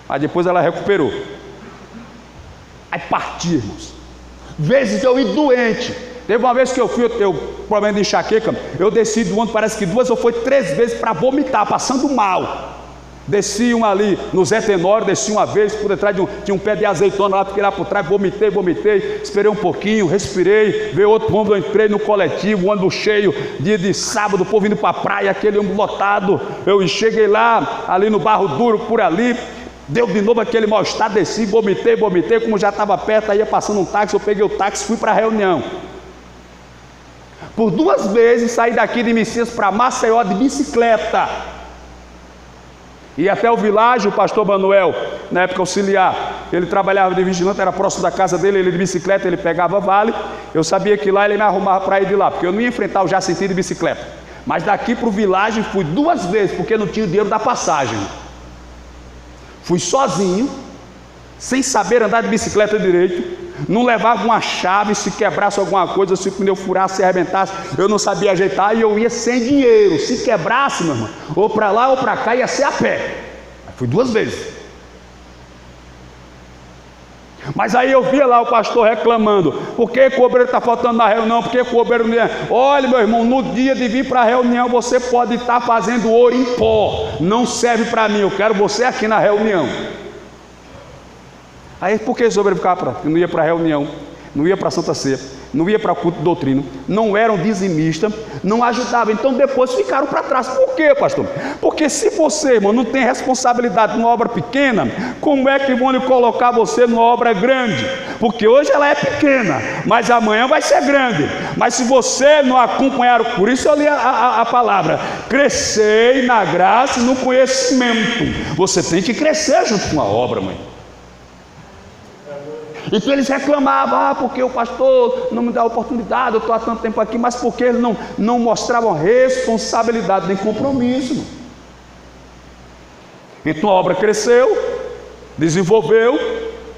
Mas depois ela recuperou. Aí parti, irmãos. Vezes eu ia doente. Teve uma vez que eu fui, eu tenho problema de enxaqueca, eu desci do ônibus, parece que 2 ou foi 3 vezes para vomitar, passando mal. Desci ali no Zé Tenório, desci uma vez, por detrás tinha um pé de azeitona lá, fiquei lá por trás, vomitei, esperei um pouquinho, respirei, veio outro ônibus, eu entrei no coletivo, ônibus cheio, dia de sábado, o povo indo para a praia, aquele ônibus lotado, eu cheguei lá, ali no Barro Duro, por ali, deu de novo aquele mal-estar, desci, vomitei, como já estava perto, aí ia passando um táxi, eu peguei o táxi, fui para a reunião. Por 2 vezes saí daqui de Messias para Maceió de bicicleta. E até o Village, o pastor Manuel, na época auxiliar, ele trabalhava de vigilante, era próximo da casa dele, ele de bicicleta, ele pegava vale. Eu sabia que lá ele me arrumava para ir de lá, porque eu não ia enfrentar o Jacinti de bicicleta. Mas daqui para o Village fui 2 vezes, porque não tinha o dinheiro da passagem. Fui sozinho, sem saber andar de bicicleta direito, não levava uma chave, se quebrasse alguma coisa, se o pneu furasse, se arrebentasse, eu não sabia ajeitar e eu ia sem dinheiro. Se quebrasse, meu irmão, ou para lá ou para cá, ia ser a pé. Fui 2 vezes. Mas aí eu via lá o pastor reclamando, por que o obreiro está faltando na reunião, por que o obreiro não... Olha, meu irmão, no dia de vir para a reunião, você pode estar fazendo ouro em pó, não serve para mim, eu quero você aqui na reunião. Aí por que esse obreiro ficava não ia para a reunião, não ia para a Santa Ceia, não ia para culto de doutrina, não eram dizimistas, não ajudavam, então depois ficaram para trás. Por quê, pastor? Porque se você, irmão, não tem responsabilidade numa obra pequena, como é que vão lhe colocar você numa obra grande? Porque hoje ela é pequena, mas amanhã vai ser grande. Mas se você não acompanhar, por isso eu li a palavra, crescei na graça e no conhecimento. Você tem que crescer junto com a obra, mãe. Então eles reclamavam, porque o pastor não me dá oportunidade, eu estou há tanto tempo aqui, mas porque eles não mostravam responsabilidade nem compromisso. Então a obra cresceu, desenvolveu,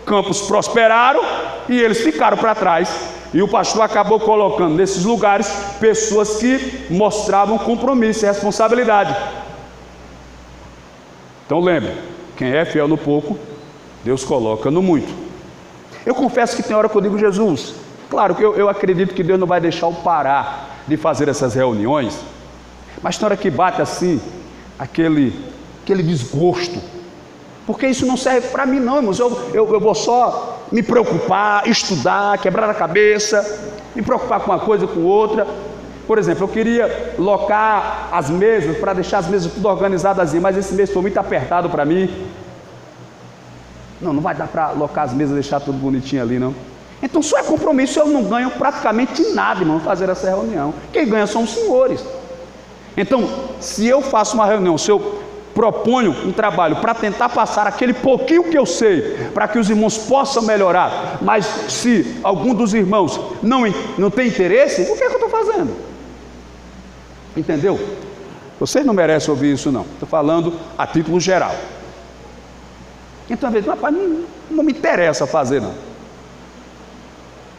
campos prosperaram e eles ficaram para trás. E o pastor acabou colocando nesses lugares pessoas que mostravam compromisso e responsabilidade. Então lembre, quem é fiel no pouco, Deus coloca no muito. Eu confesso que tem hora que eu digo, Jesus, claro que eu acredito que Deus não vai deixar eu parar de fazer essas reuniões, mas tem hora que bate assim, aquele desgosto, porque isso não serve para mim não, irmãos. Eu vou só me preocupar, estudar, quebrar a cabeça, me preocupar com uma coisa, com outra. Por exemplo, eu queria locar as mesas, para deixar as mesas tudo organizadas assim, mas esse mês foi muito apertado para mim. Não vai dar para alocar as mesas e deixar tudo bonitinho ali, não. Então, só é compromisso, eu não ganho praticamente nada, irmão, fazer essa reunião. Quem ganha são os senhores. Então, se eu faço uma reunião, se eu proponho um trabalho para tentar passar aquele pouquinho que eu sei, para que os irmãos possam melhorar, mas se algum dos irmãos não tem interesse, o que é que eu estou fazendo? Entendeu? Vocês não merecem ouvir isso, não. Estou falando a título geral. Então, às vezes, rapaz, não me interessa fazer, não.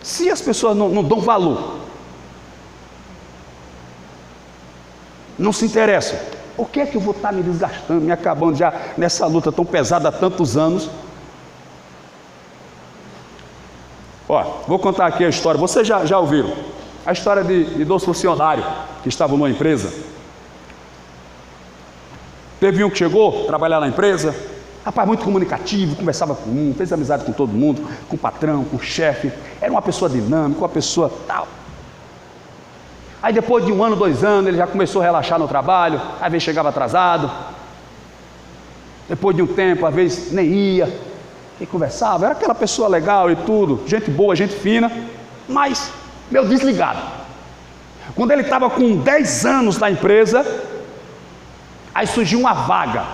Se as pessoas não dão valor, não se interessam, por que é que eu vou estar me desgastando, me acabando já nessa luta tão pesada há tantos anos? Ó, vou contar aqui a história, vocês já ouviram a história de dois funcionários que estavam numa empresa. Teve um que chegou a trabalhar na empresa, rapaz, muito comunicativo, conversava com um, fez amizade com todo mundo, com o patrão, com o chefe, era uma pessoa dinâmica, uma pessoa tal. Aí depois de 1 ano, 2 anos, ele já começou a relaxar no trabalho, às vezes chegava atrasado, depois de um tempo, às vezes nem ia, e conversava, era aquela pessoa legal e tudo, gente boa, gente fina, mas meio desligado. Quando ele estava com 10 anos na empresa, aí surgiu uma vaga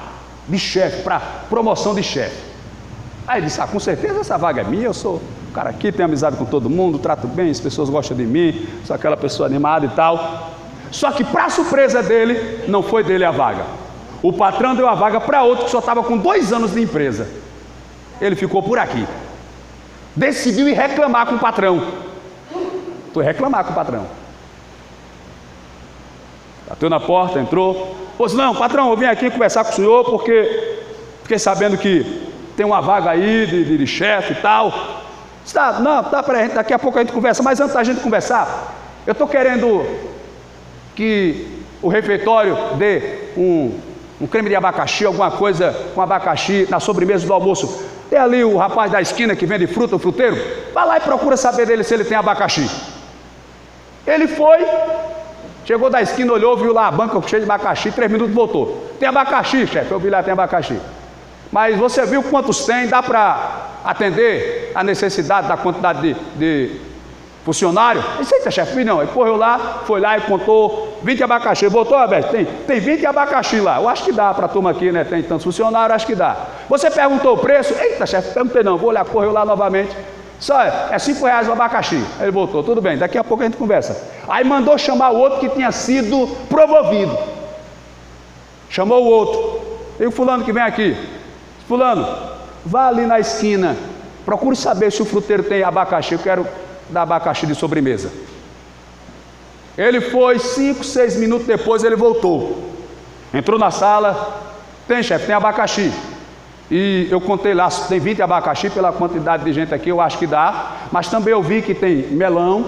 de chefe, para promoção de chefe. Aí ele disse, com certeza essa vaga é minha, eu sou o cara aqui, tenho amizade com todo mundo, trato bem, as pessoas gostam de mim, sou aquela pessoa animada e tal. Só que para surpresa dele, não foi dele a vaga. O patrão deu a vaga para outro que só estava com 2 anos de empresa. Ele ficou por aqui. Decidiu ir reclamar com o patrão. Foi reclamar com o patrão. Bateu na porta, entrou. Pois não, patrão, eu vim aqui conversar com o senhor porque fiquei sabendo que tem uma vaga aí de chefe e tal. Peraí, daqui a pouco a gente conversa, mas antes da gente conversar, eu estou querendo que o refeitório dê um creme de abacaxi, alguma coisa com abacaxi na sobremesa do almoço. Tem ali o rapaz da esquina que vende fruta, o fruteiro, vai lá e procura saber dele se ele tem abacaxi. Ele foi, chegou da esquina, olhou, viu lá a banca cheia de abacaxi, 3 minutos voltou. Tem abacaxi, chefe? Eu vi lá, tem abacaxi. Mas você viu quantos tem? Dá para atender a necessidade da quantidade de funcionário? Isso chefe, não. Ele correu lá, foi lá e contou 20 abacaxi. Voltou, Alberto, tem 20 abacaxi lá. Eu acho que dá para a turma aqui, né? Tem tantos funcionários, acho que dá. Você perguntou o preço? Eita, chefe, perguntei não. Vou olhar, correu lá novamente. Só é R$5 o abacaxi. Ele voltou, tudo bem, daqui a pouco a gente conversa. Aí mandou chamar o outro que tinha sido promovido. Chamou o outro. E o fulano que vem aqui? Fulano, vá ali na esquina, procure saber se o fruteiro tem abacaxi, eu quero dar abacaxi de sobremesa. Ele foi, 5, 6 minutos depois ele voltou. Entrou na sala, tem chefe, tem abacaxi. E eu contei lá, tem 20 abacaxi, pela quantidade de gente aqui, eu acho que dá. Mas também eu vi que tem melão,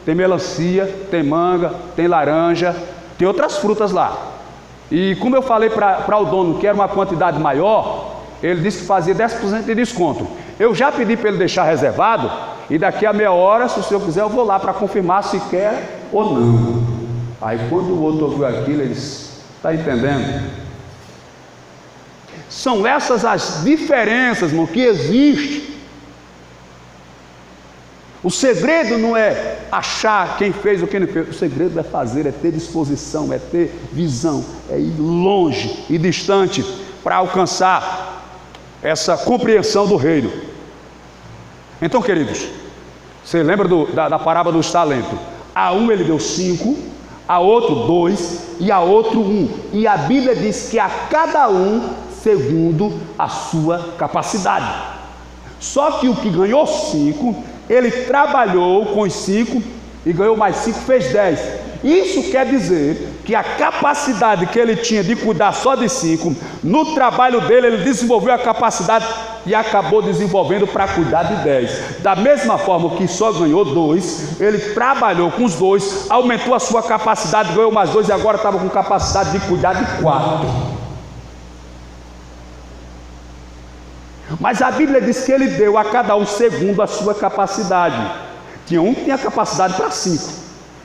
tem melancia, tem manga, tem laranja, tem outras frutas lá. E como eu falei para o dono que era uma quantidade maior, ele disse que fazia 10% de desconto. Eu já pedi para ele deixar reservado, e daqui a meia hora, se o senhor quiser, eu vou lá para confirmar se quer ou não. Aí quando o outro ouviu aquilo, ele disse, está entendendo? São essas as diferenças, irmão, que existem. O segredo não é achar quem fez ou quem não fez. O segredo é fazer, é ter disposição, é ter visão, é ir longe e distante para alcançar essa compreensão do reino. Então, queridos, você lembra da parábola dos talentos? A um ele deu 5, a outro 2 e a outro 1. E a Bíblia diz que a cada um segundo a sua capacidade. Só que o que ganhou 5, ele trabalhou com os 5 e ganhou mais 5, fez 10. Isso quer dizer que a capacidade que ele tinha de cuidar só de 5, no trabalho dele ele desenvolveu a capacidade e acabou desenvolvendo para cuidar de 10. Da mesma forma que só ganhou 2, ele trabalhou com os 2, aumentou a sua capacidade, ganhou mais 2 e agora estava com capacidade de cuidar de 4. Mas a Bíblia diz que ele deu a cada um segundo a sua capacidade. Tinha um que tinha capacidade para 5,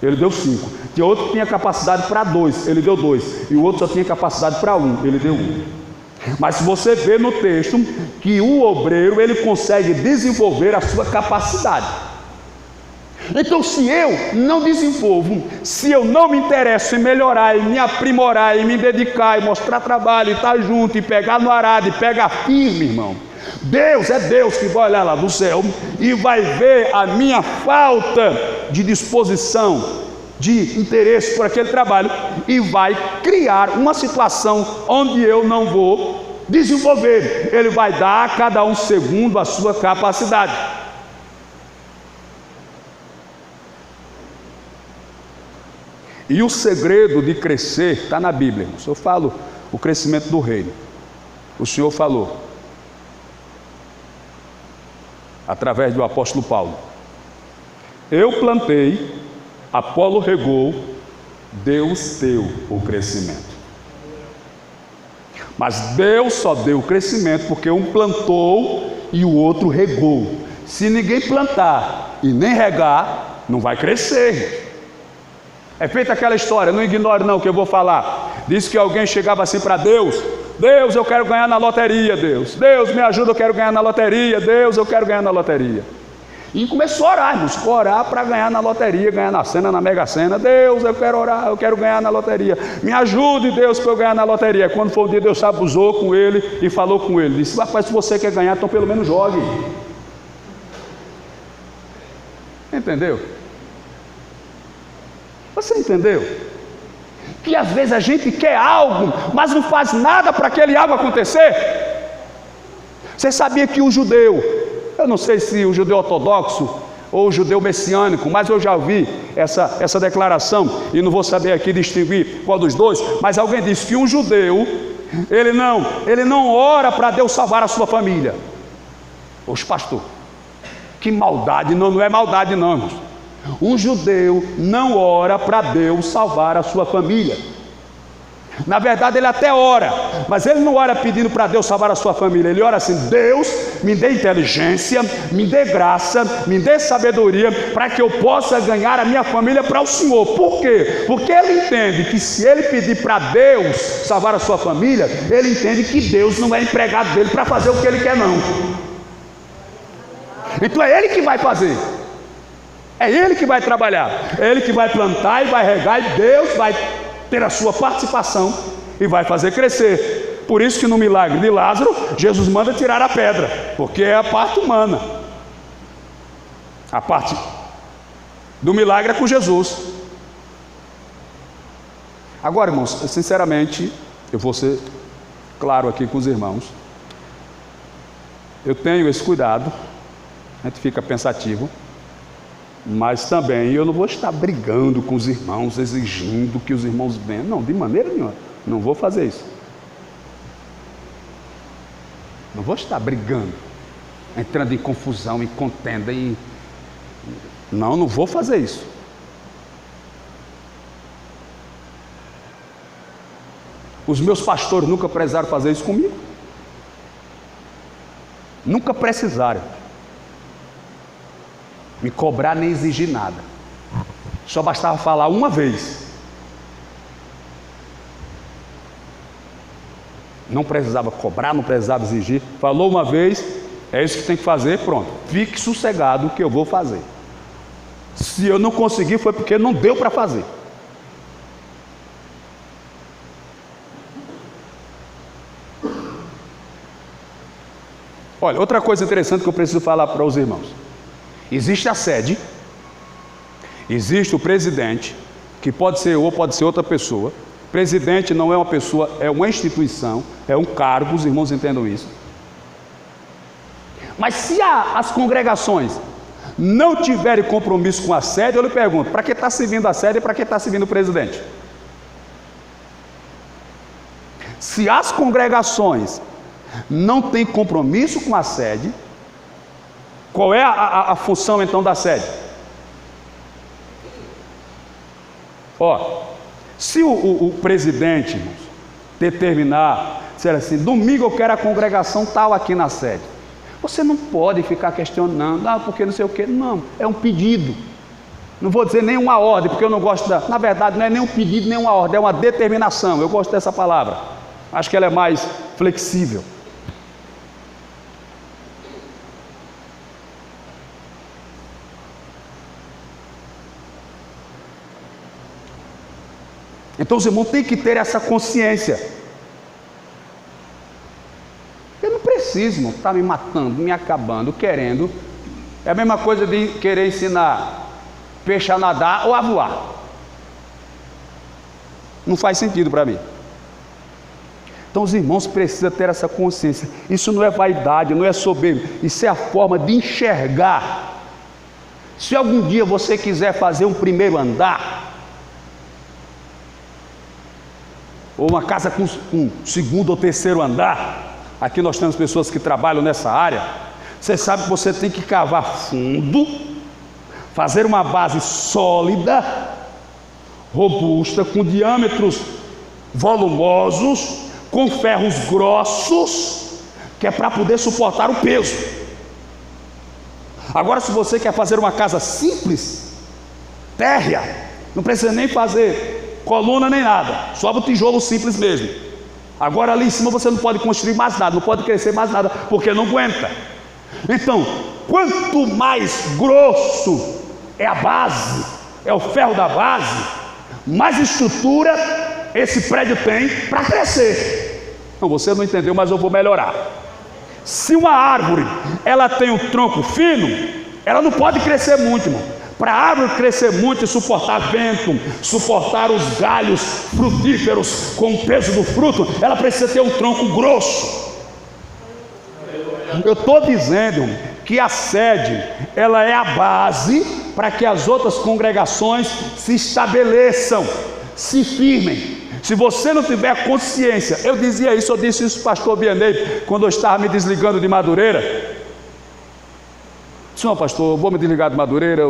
ele deu 5. Tinha outro que tinha capacidade para 2, ele deu 2. E o outro só tinha capacidade para 1, ele deu 1. Mas você vê no texto que o obreiro, ele consegue desenvolver a sua capacidade. Então, se eu não desenvolvo, se eu não me interesso em melhorar, em me aprimorar, em me dedicar, em mostrar trabalho, e estar junto, e pegar no arado, e pegar firme, irmão, Deus é Deus que vai olhar lá do céu e vai ver a minha falta de disposição, de interesse por aquele trabalho, e vai criar uma situação onde eu não vou desenvolver. Ele vai dar a cada um segundo a sua capacidade. E o segredo de crescer está na Bíblia. Se eu falo o crescimento do reino, o Senhor falou através do apóstolo Paulo: eu plantei, Apolo regou, Deus deu o crescimento. Mas Deus só deu o crescimento porque um plantou e o outro regou. Se ninguém plantar e nem regar, não vai crescer. É feita aquela história, não ignore não o que eu vou falar. Diz que alguém chegava assim para Deus: Deus, eu quero ganhar na loteria, Deus me ajuda, eu quero ganhar na loteria, Deus, eu quero ganhar na loteria. E começou a orar, irmãos, orar para ganhar na loteria, ganhar na Sena, na Mega Sena. Deus, eu quero orar, eu quero ganhar na loteria, me ajude, Deus, para eu ganhar na loteria. Quando foi um dia, Deus abusou com ele e falou com ele, disse: rapaz, se você quer ganhar, então pelo menos jogue. Entendeu? Você entendeu? Que às vezes a gente quer algo, mas não faz nada para aquele algo acontecer. Você sabia que o judeu, eu não sei se o judeu ortodoxo ou o judeu messiânico, mas eu já ouvi essa declaração, e não vou saber aqui distinguir qual dos dois, mas alguém disse que um judeu, ele não ora para Deus salvar a sua família. Poxa, pastor, que maldade! Não é maldade não, irmãos. Um judeu não ora para Deus salvar a sua família. Na verdade ele até ora, mas ele não ora pedindo para Deus salvar a sua família. Ele ora assim: Deus, me dê inteligência, me dê graça, me dê sabedoria, para que eu possa ganhar a minha família para o Senhor. Por quê? Porque ele entende que se ele pedir para Deus salvar a sua família, ele entende que Deus não é empregado dele para fazer o que ele quer não. Então é ele que vai fazer, é ele que vai trabalhar, é ele que vai plantar e vai regar, e Deus vai ter a sua participação e vai fazer crescer. Por isso que no milagre de Lázaro, Jesus manda tirar a pedra, porque é a parte humana. A parte do milagre é com Jesus. Agora, irmãos, sinceramente, eu vou ser claro aqui com os irmãos. Eu tenho esse cuidado, a gente fica pensativo, mas também eu não vou estar brigando com os irmãos, exigindo que os irmãos venham. Não, de maneira nenhuma, não vou fazer isso. Não vou estar brigando, entrando em confusão, em contenda, não vou fazer isso. Os meus pastores nunca precisaram fazer isso comigo. Nunca precisaram me cobrar nem exigir nada. Só bastava falar uma vez. Não precisava cobrar, não precisava exigir. Falou uma vez, é isso que tem que fazer, pronto. Fique sossegado que eu vou fazer. Se eu não conseguir, foi porque não deu para fazer. Olha, outra coisa interessante que eu preciso falar para os irmãos. Existe a sede, existe o presidente, que pode ser eu ou pode ser outra pessoa. Presidente não é uma pessoa, é uma instituição, é um cargo, os irmãos entendam isso. Mas se as congregações não tiverem compromisso com a sede, eu lhe pergunto: para que está servindo a sede e para que está servindo o presidente? Se as congregações não têm compromisso com a sede, qual é a função então da sede? Se o presidente, irmãos, determinar, dizer assim: domingo eu quero a congregação tal aqui na sede, você não pode ficar questionando, porque não sei o que. Não, é um pedido. Não vou dizer nenhuma ordem, porque eu não gosto na verdade não é nem um pedido, nem uma ordem, é uma determinação. Eu gosto dessa palavra, acho que ela é mais flexível. Então os irmãos têm que ter essa consciência. Eu não preciso, irmão, estar me matando, me acabando, querendo. É a mesma coisa de querer ensinar peixe a nadar ou a voar. Não faz sentido para mim. Então os irmãos precisam ter essa consciência. Isso não é vaidade, não é soberba. Isso é a forma de enxergar. Se algum dia você quiser fazer um primeiro andar, ou uma casa com segundo ou terceiro andar, aqui nós temos pessoas que trabalham nessa área, você sabe que você tem que cavar fundo, fazer uma base sólida, robusta, com diâmetros volumosos, com ferros grossos, que é para poder suportar o peso. Agora, se você quer fazer uma casa simples, térrea, não precisa nem fazer coluna nem nada, só o tijolo simples mesmo. Agora ali em cima você não pode construir mais nada, não pode crescer mais nada, porque não aguenta. Então, quanto mais grosso é a base, é o ferro da base, mais estrutura esse prédio tem para crescer. Não, você não entendeu, mas eu vou melhorar. Se uma árvore ela tem um tronco fino, ela não pode crescer muito, irmão. Para a árvore crescer muito e suportar vento, suportar os galhos frutíferos com o peso do fruto, ela precisa ter um tronco grosso. Eu estou dizendo que a sede, ela é a base para que as outras congregações se estabeleçam, se firmem. Se você não tiver consciência, eu disse isso pastor Vianney, quando eu estava me desligando de Madureira. Senhor pastor, eu vou me desligar de Madureira,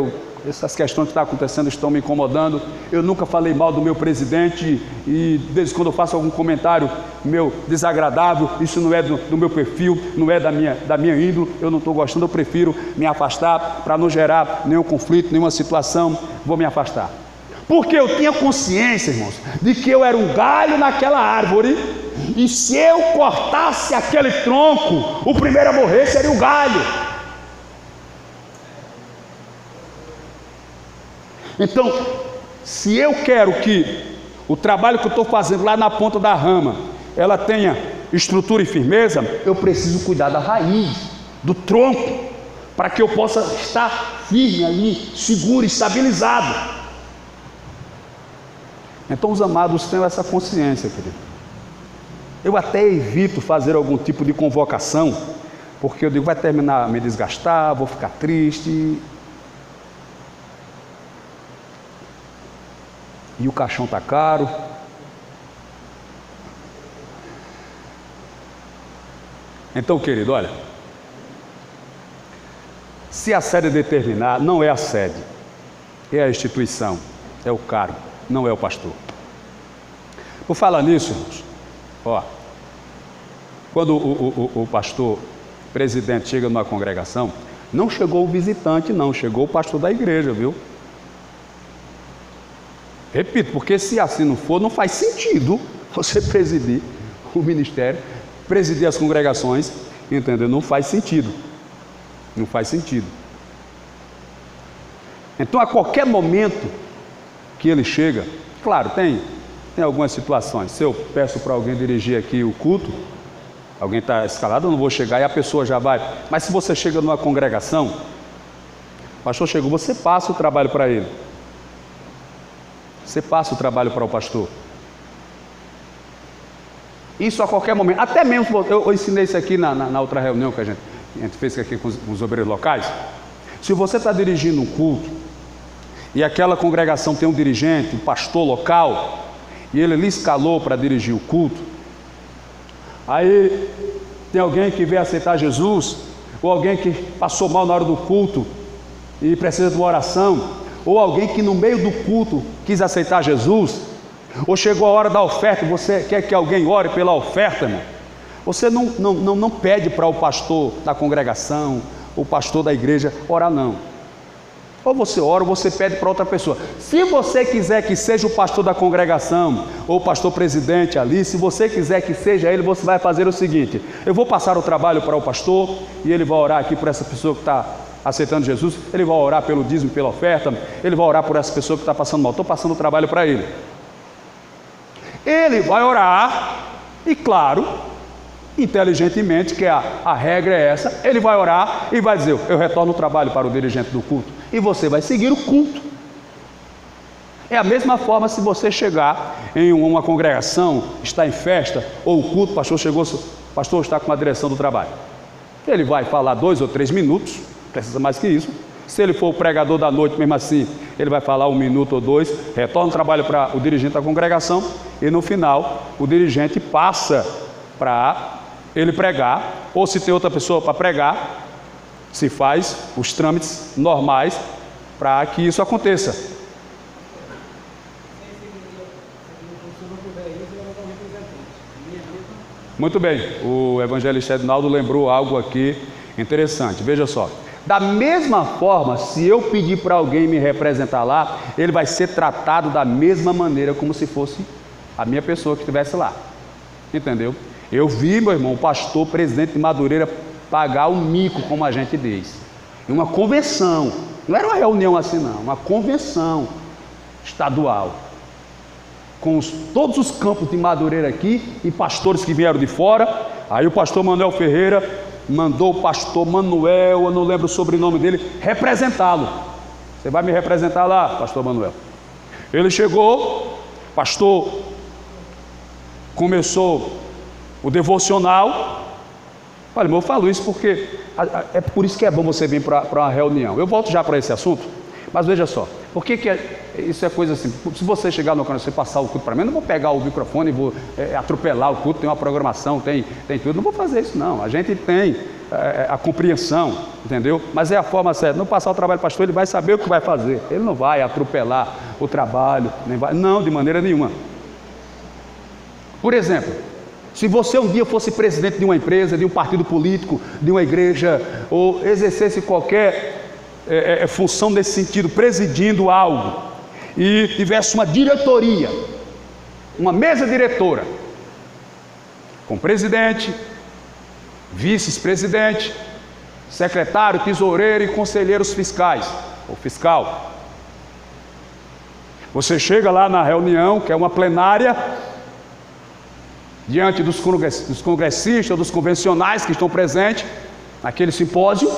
essas questões que estão acontecendo estão me incomodando. Eu nunca falei mal do meu presidente e desde quando eu faço algum comentário meu desagradável, isso não é do meu perfil, não é da minha índole, eu não estou gostando, eu prefiro me afastar para não gerar nenhum conflito, nenhuma situação, vou me afastar. Porque eu tinha consciência, irmãos, de que eu era um galho naquela árvore, e se eu cortasse aquele tronco, o primeiro a morrer seria o galho. Então, se eu quero que o trabalho que eu estou fazendo lá na ponta da rama, ela tenha estrutura e firmeza, eu preciso cuidar da raiz, do tronco, para que eu possa estar firme ali, seguro, estabilizado. Então os amados têm essa consciência, querido. Eu até evito fazer algum tipo de convocação, porque eu digo, vai terminar a me desgastar, vou ficar triste. E o caixão está caro. Então, querido, olha, se a sede determinar, não é a sede, é a instituição, é o cargo, não é o pastor. Por falar nisso, irmãos, ó, quando o pastor presidente chega numa congregação, não chegou o visitante, não, chegou o pastor da igreja, viu? Repito, porque se assim não for, não faz sentido você presidir o ministério, presidir as congregações, entendeu? Não faz sentido. Não faz sentido. Então, a qualquer momento que ele chega, claro, tem algumas situações. Se eu peço para alguém dirigir aqui o culto, alguém está escalado, eu não vou chegar e a pessoa já vai. Mas se você chega numa congregação, o pastor chegou, você passa o trabalho para ele. Você passa o trabalho para o pastor. Isso a qualquer momento. Até mesmo, eu ensinei isso aqui na outra reunião que a gente fez aqui com os obreiros locais. Se você está dirigindo um culto e aquela congregação tem um dirigente, um pastor local, e ele lhe escalou para dirigir o culto, aí tem alguém que veio aceitar Jesus, ou alguém que passou mal na hora do culto e precisa de uma oração, ou alguém que no meio do culto quis aceitar Jesus, ou chegou a hora da oferta, você quer que alguém ore pela oferta, irmão? Você não pede para o pastor da congregação, o pastor da igreja orar, não. Ou você ora, ou você pede para outra pessoa. Se você quiser que seja o pastor da congregação, ou o pastor presidente ali, se você quiser que seja ele, você vai fazer o seguinte: eu vou passar o trabalho para o pastor, e ele vai orar aqui por essa pessoa que está aceitando Jesus, ele vai orar pelo dízimo, pela oferta, ele vai orar por essa pessoa que está passando mal. Estou passando o trabalho para ele. Ele vai orar, e claro, inteligentemente, que a regra é essa, ele vai orar e vai dizer: eu retorno o trabalho para o dirigente do culto, e você vai seguir o culto. É a mesma forma se você chegar em uma congregação, está em festa, ou o culto, o pastor chegou, o pastor está com a direção do trabalho. Ele vai falar 2 ou 3 minutos, precisa mais que isso. Se ele for o pregador da noite, mesmo assim, ele vai falar 1 minuto ou 2, retorna o trabalho para o dirigente da congregação, e no final, o dirigente passa para ele pregar, ou se tem outra pessoa para pregar, se faz os trâmites normais para que isso aconteça. Muito bem, o evangelista Edinaldo lembrou algo aqui interessante. Veja só, da mesma forma, se eu pedir para alguém me representar lá, ele vai ser tratado da mesma maneira como se fosse a minha pessoa que estivesse lá. Entendeu? Eu vi, meu irmão, o pastor presidente de Madureira pagar o mico, como a gente diz, em uma convenção. Não era uma reunião assim não, uma convenção estadual, com todos os campos de Madureira aqui e pastores que vieram de fora. Aí o pastor Manuel Ferreira mandou o pastor Manuel, eu não lembro o sobrenome dele, representá-lo. Você vai me representar lá, pastor Manuel? Ele chegou, pastor, começou o devocional. Olha, eu falo isso porque é por isso que é bom você vir para uma reunião. Eu volto já para esse assunto, mas veja só, por que isso é coisa assim? Se você chegar no canal, você passar o culto para mim, eu não vou pegar o microfone e vou atropelar o culto, tem uma programação, tem tudo, não vou fazer isso não. A gente tem a compreensão, entendeu? Mas é a forma certa. Não passar o trabalho para o pastor, ele vai saber o que vai fazer, ele não vai atropelar o trabalho, nem vai, não, de maneira nenhuma. Por exemplo, se você um dia fosse presidente de uma empresa, de um partido político, de uma igreja, ou exercesse qualquer função nesse sentido, presidindo algo, e tivesse uma diretoria, uma mesa diretora, com presidente, vice-presidente, secretário, tesoureiro e conselheiros fiscais, ou fiscal. Você chega lá na reunião, que é uma plenária, diante dos congressistas, dos convencionais que estão presentes naquele simpósio.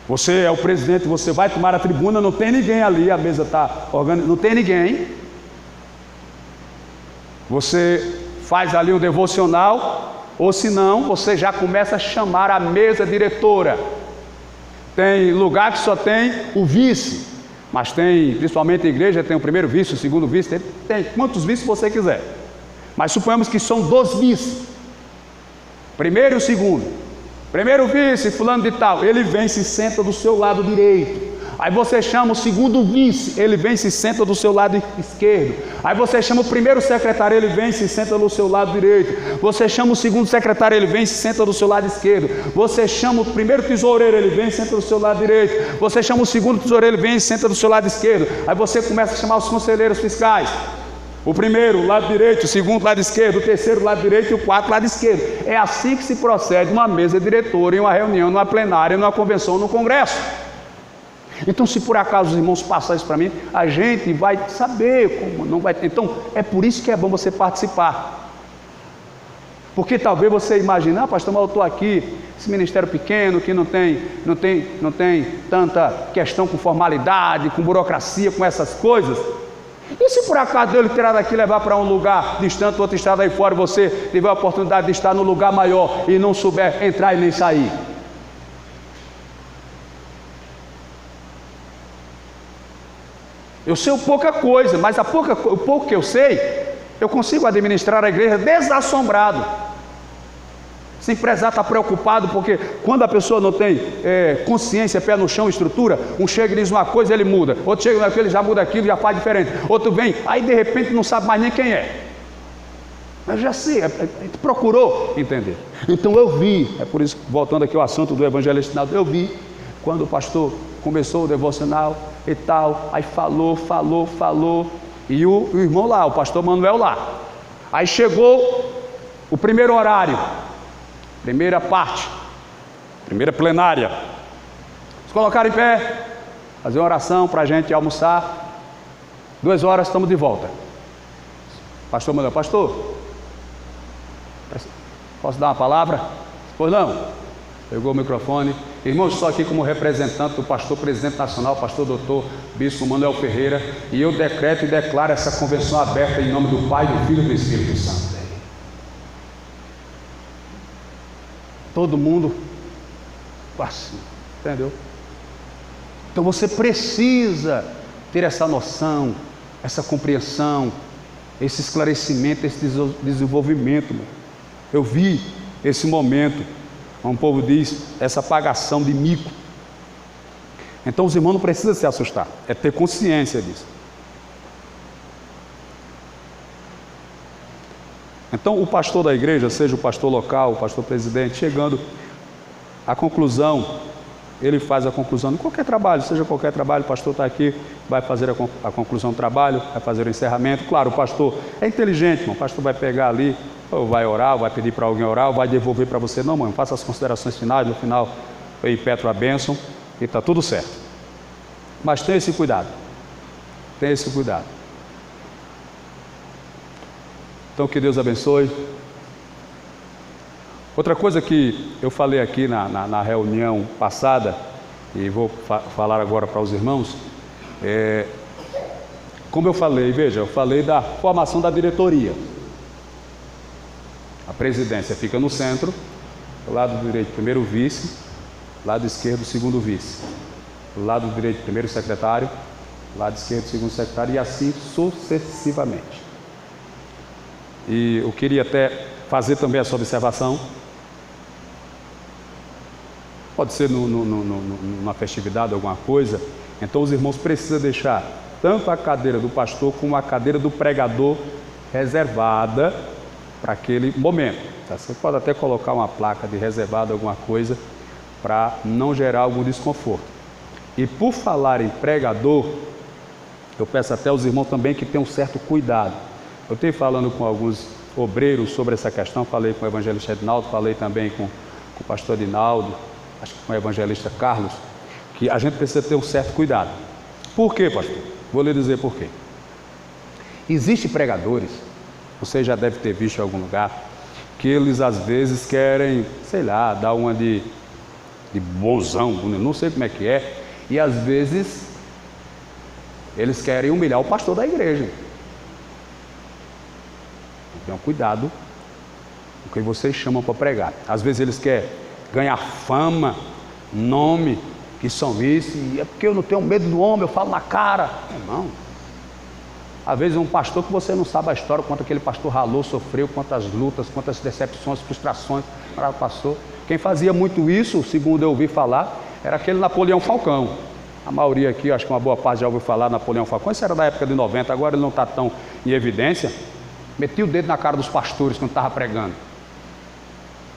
Você é o presidente, você vai tomar a tribuna, não tem ninguém ali, a mesa está organizada, não tem ninguém. Você faz ali um devocional, ou se não, você já começa a chamar a mesa diretora. Tem lugar que só tem o vice, mas tem, principalmente a igreja, tem o primeiro vice, o segundo vice, tem quantos vices você quiser. Mas suponhamos que são 2 vices, primeiro e o segundo. Primeiro vice, fulano de tal, ele vem e se senta do seu lado direito. Aí você chama o segundo vice, ele vem e se senta do seu lado esquerdo. Aí você chama o primeiro secretário, ele vem e se senta do seu lado direito. Você chama o segundo secretário, ele vem e se senta do seu lado esquerdo. Você chama o primeiro tesoureiro, ele vem e senta do seu lado direito. Você chama o segundo tesoureiro, ele vem e senta do seu lado esquerdo. Aí você começa a chamar os conselheiros fiscais. O primeiro, lado direito, o segundo, lado esquerdo, o terceiro, lado direito e o quarto, lado esquerdo. É assim que se procede numa mesa diretora, em uma reunião, numa plenária, numa convenção, num congresso. Então, se por acaso os irmãos passarem isso para mim, a gente vai saber como não vai ter. Então, é por isso que é bom você participar. Porque talvez você imagine, pastor, mas eu estou aqui, esse ministério pequeno, que não tem tanta questão com formalidade, com burocracia, com essas coisas. E se por acaso Deus lhe tirar daqui e levar para um lugar distante, outro estado aí fora, você tiver a oportunidade de estar no lugar maior e não souber entrar e nem sair? Eu sei pouca coisa, mas o pouco que eu sei, eu consigo administrar a igreja desassombrado. Sem precisar estar preocupado, porque quando a pessoa não tem consciência, pé no chão, estrutura, um chega e diz uma coisa, ele muda. Outro chega naquele, já muda aquilo, já faz diferente. Outro vem, aí de repente não sabe mais nem quem é. Mas já sei, a gente procurou entender. Então eu vi, é por isso, voltando aqui ao assunto do evangelista, eu vi quando o pastor começou o devocional e tal, aí falou, e o irmão lá, o pastor Manuel lá. Aí chegou o primeiro horário, primeira parte, primeira plenária. Se colocaram em pé, fazer uma oração para a gente almoçar. 2 horas estamos de volta. Pastor Manuel, pastor, posso dar uma palavra? Pois não. Pegou o microfone. Irmãos, estou aqui como representante do pastor presidente nacional, pastor doutor Bispo Manuel Ferreira, e eu decreto e declaro essa convenção aberta em nome do Pai, do Filho e do Espírito Santo. Todo mundo assim, entendeu? Então você precisa ter essa noção, essa compreensão, esse esclarecimento, esse desenvolvimento. Eu vi esse momento, como o povo diz, essa pagação de mico. Então os irmãos não precisam se assustar, é ter consciência disso. Então o pastor da igreja, seja o pastor local, o pastor presidente, chegando à conclusão, ele faz a conclusão de qualquer trabalho, seja qualquer trabalho, o pastor está aqui, vai fazer a conclusão do trabalho, vai fazer o encerramento. Claro, o pastor é inteligente, irmão. O pastor vai pegar ali, ou vai orar, ou vai pedir para alguém orar, ou vai devolver para você. Não, mãe, faça as considerações finais, no final eu impetro a bênção e está tudo certo. Mas tenha esse cuidado, tenha esse cuidado. Então que Deus abençoe. Outra coisa que eu falei aqui na reunião passada, e vou falar agora para os irmãos, como eu falei, veja, eu falei da formação da diretoria. A presidência fica no centro, do lado direito, primeiro vice, lado esquerdo, segundo vice, do lado direito, primeiro secretário, lado esquerdo, segundo secretário, e assim sucessivamente. E eu queria até fazer também essa observação. Pode ser numa festividade, alguma coisa. Então os irmãos precisam deixar tanto a cadeira do pastor como a cadeira do pregador reservada para aquele momento. Você pode até colocar uma placa de reservado, alguma coisa, para não gerar algum desconforto. E por falar em pregador, eu peço até aos irmãos também que tenham um certo cuidado. Eu estive falando com alguns obreiros sobre essa questão, falei com o evangelista Edinaldo, falei também com o pastor Adinaldo, acho que com o evangelista Carlos, que a gente precisa ter um certo cuidado. Por quê, pastor? Vou lhe dizer por quê. Existem pregadores, você já deve ter visto em algum lugar, que eles às vezes querem, sei lá, dar uma de bonzão, não sei como é que é, e às vezes eles querem humilhar o pastor da igreja. Então cuidado com o que vocês chamam para pregar. Às vezes eles querem ganhar fama, nome, que são isso, e é porque eu não tenho medo do homem, eu falo na cara. Não. Às vezes é um pastor que você não sabe a história, quanto aquele pastor ralou, sofreu, quantas lutas, quantas decepções, frustrações, passou. Quem fazia muito isso, segundo eu ouvi falar, era aquele Napoleão Falcão. A maioria aqui, acho que uma boa parte já ouviu falar Napoleão Falcão. Isso era da época de 90, agora ele não está tão em evidência. Metia o dedo na cara dos pastores quando estava pregando.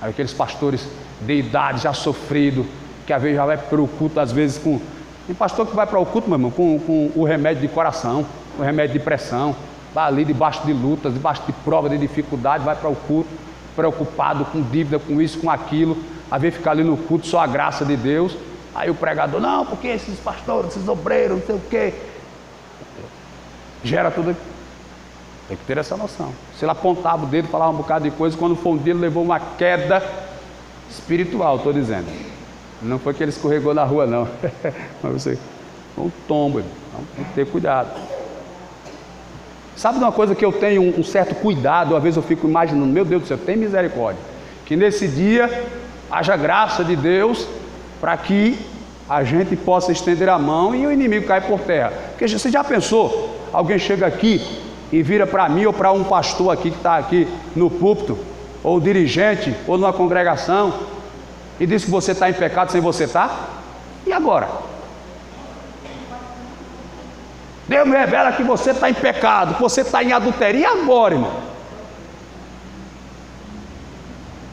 Aí aqueles pastores de idade já sofrido, que às vezes já vai para o culto, às vezes com... Tem pastor que vai para o culto, meu irmão, com o remédio de coração, o remédio de pressão, vai ali debaixo de lutas, debaixo de prova, de dificuldade, vai para o culto, preocupado com dívida, com isso, com aquilo, às vezes fica ali no culto só a graça de Deus. Aí o pregador, não, porque esses pastores, esses obreiros, não sei o quê. Gera tudo. Tem que ter essa noção. Se ele apontava o dedo, falava um bocado de coisa, quando foi um dia ele levou uma queda espiritual, estou dizendo. Não foi que ele escorregou na rua, não. Mas você, um tombo, então tem que ter cuidado. Sabe de uma coisa que eu tenho um certo cuidado, às vezes eu fico imaginando, meu Deus do céu, tem misericórdia. Que nesse dia haja graça de Deus para que a gente possa estender a mão e o inimigo caia por terra. Porque você já pensou, alguém chega aqui e vira para mim ou para um pastor aqui que está aqui no púlpito, ou dirigente, ou numa congregação, e diz que você está em pecado sem você estar? E agora? Deus me revela que você está em pecado, que você está em adultério. E agora, irmão?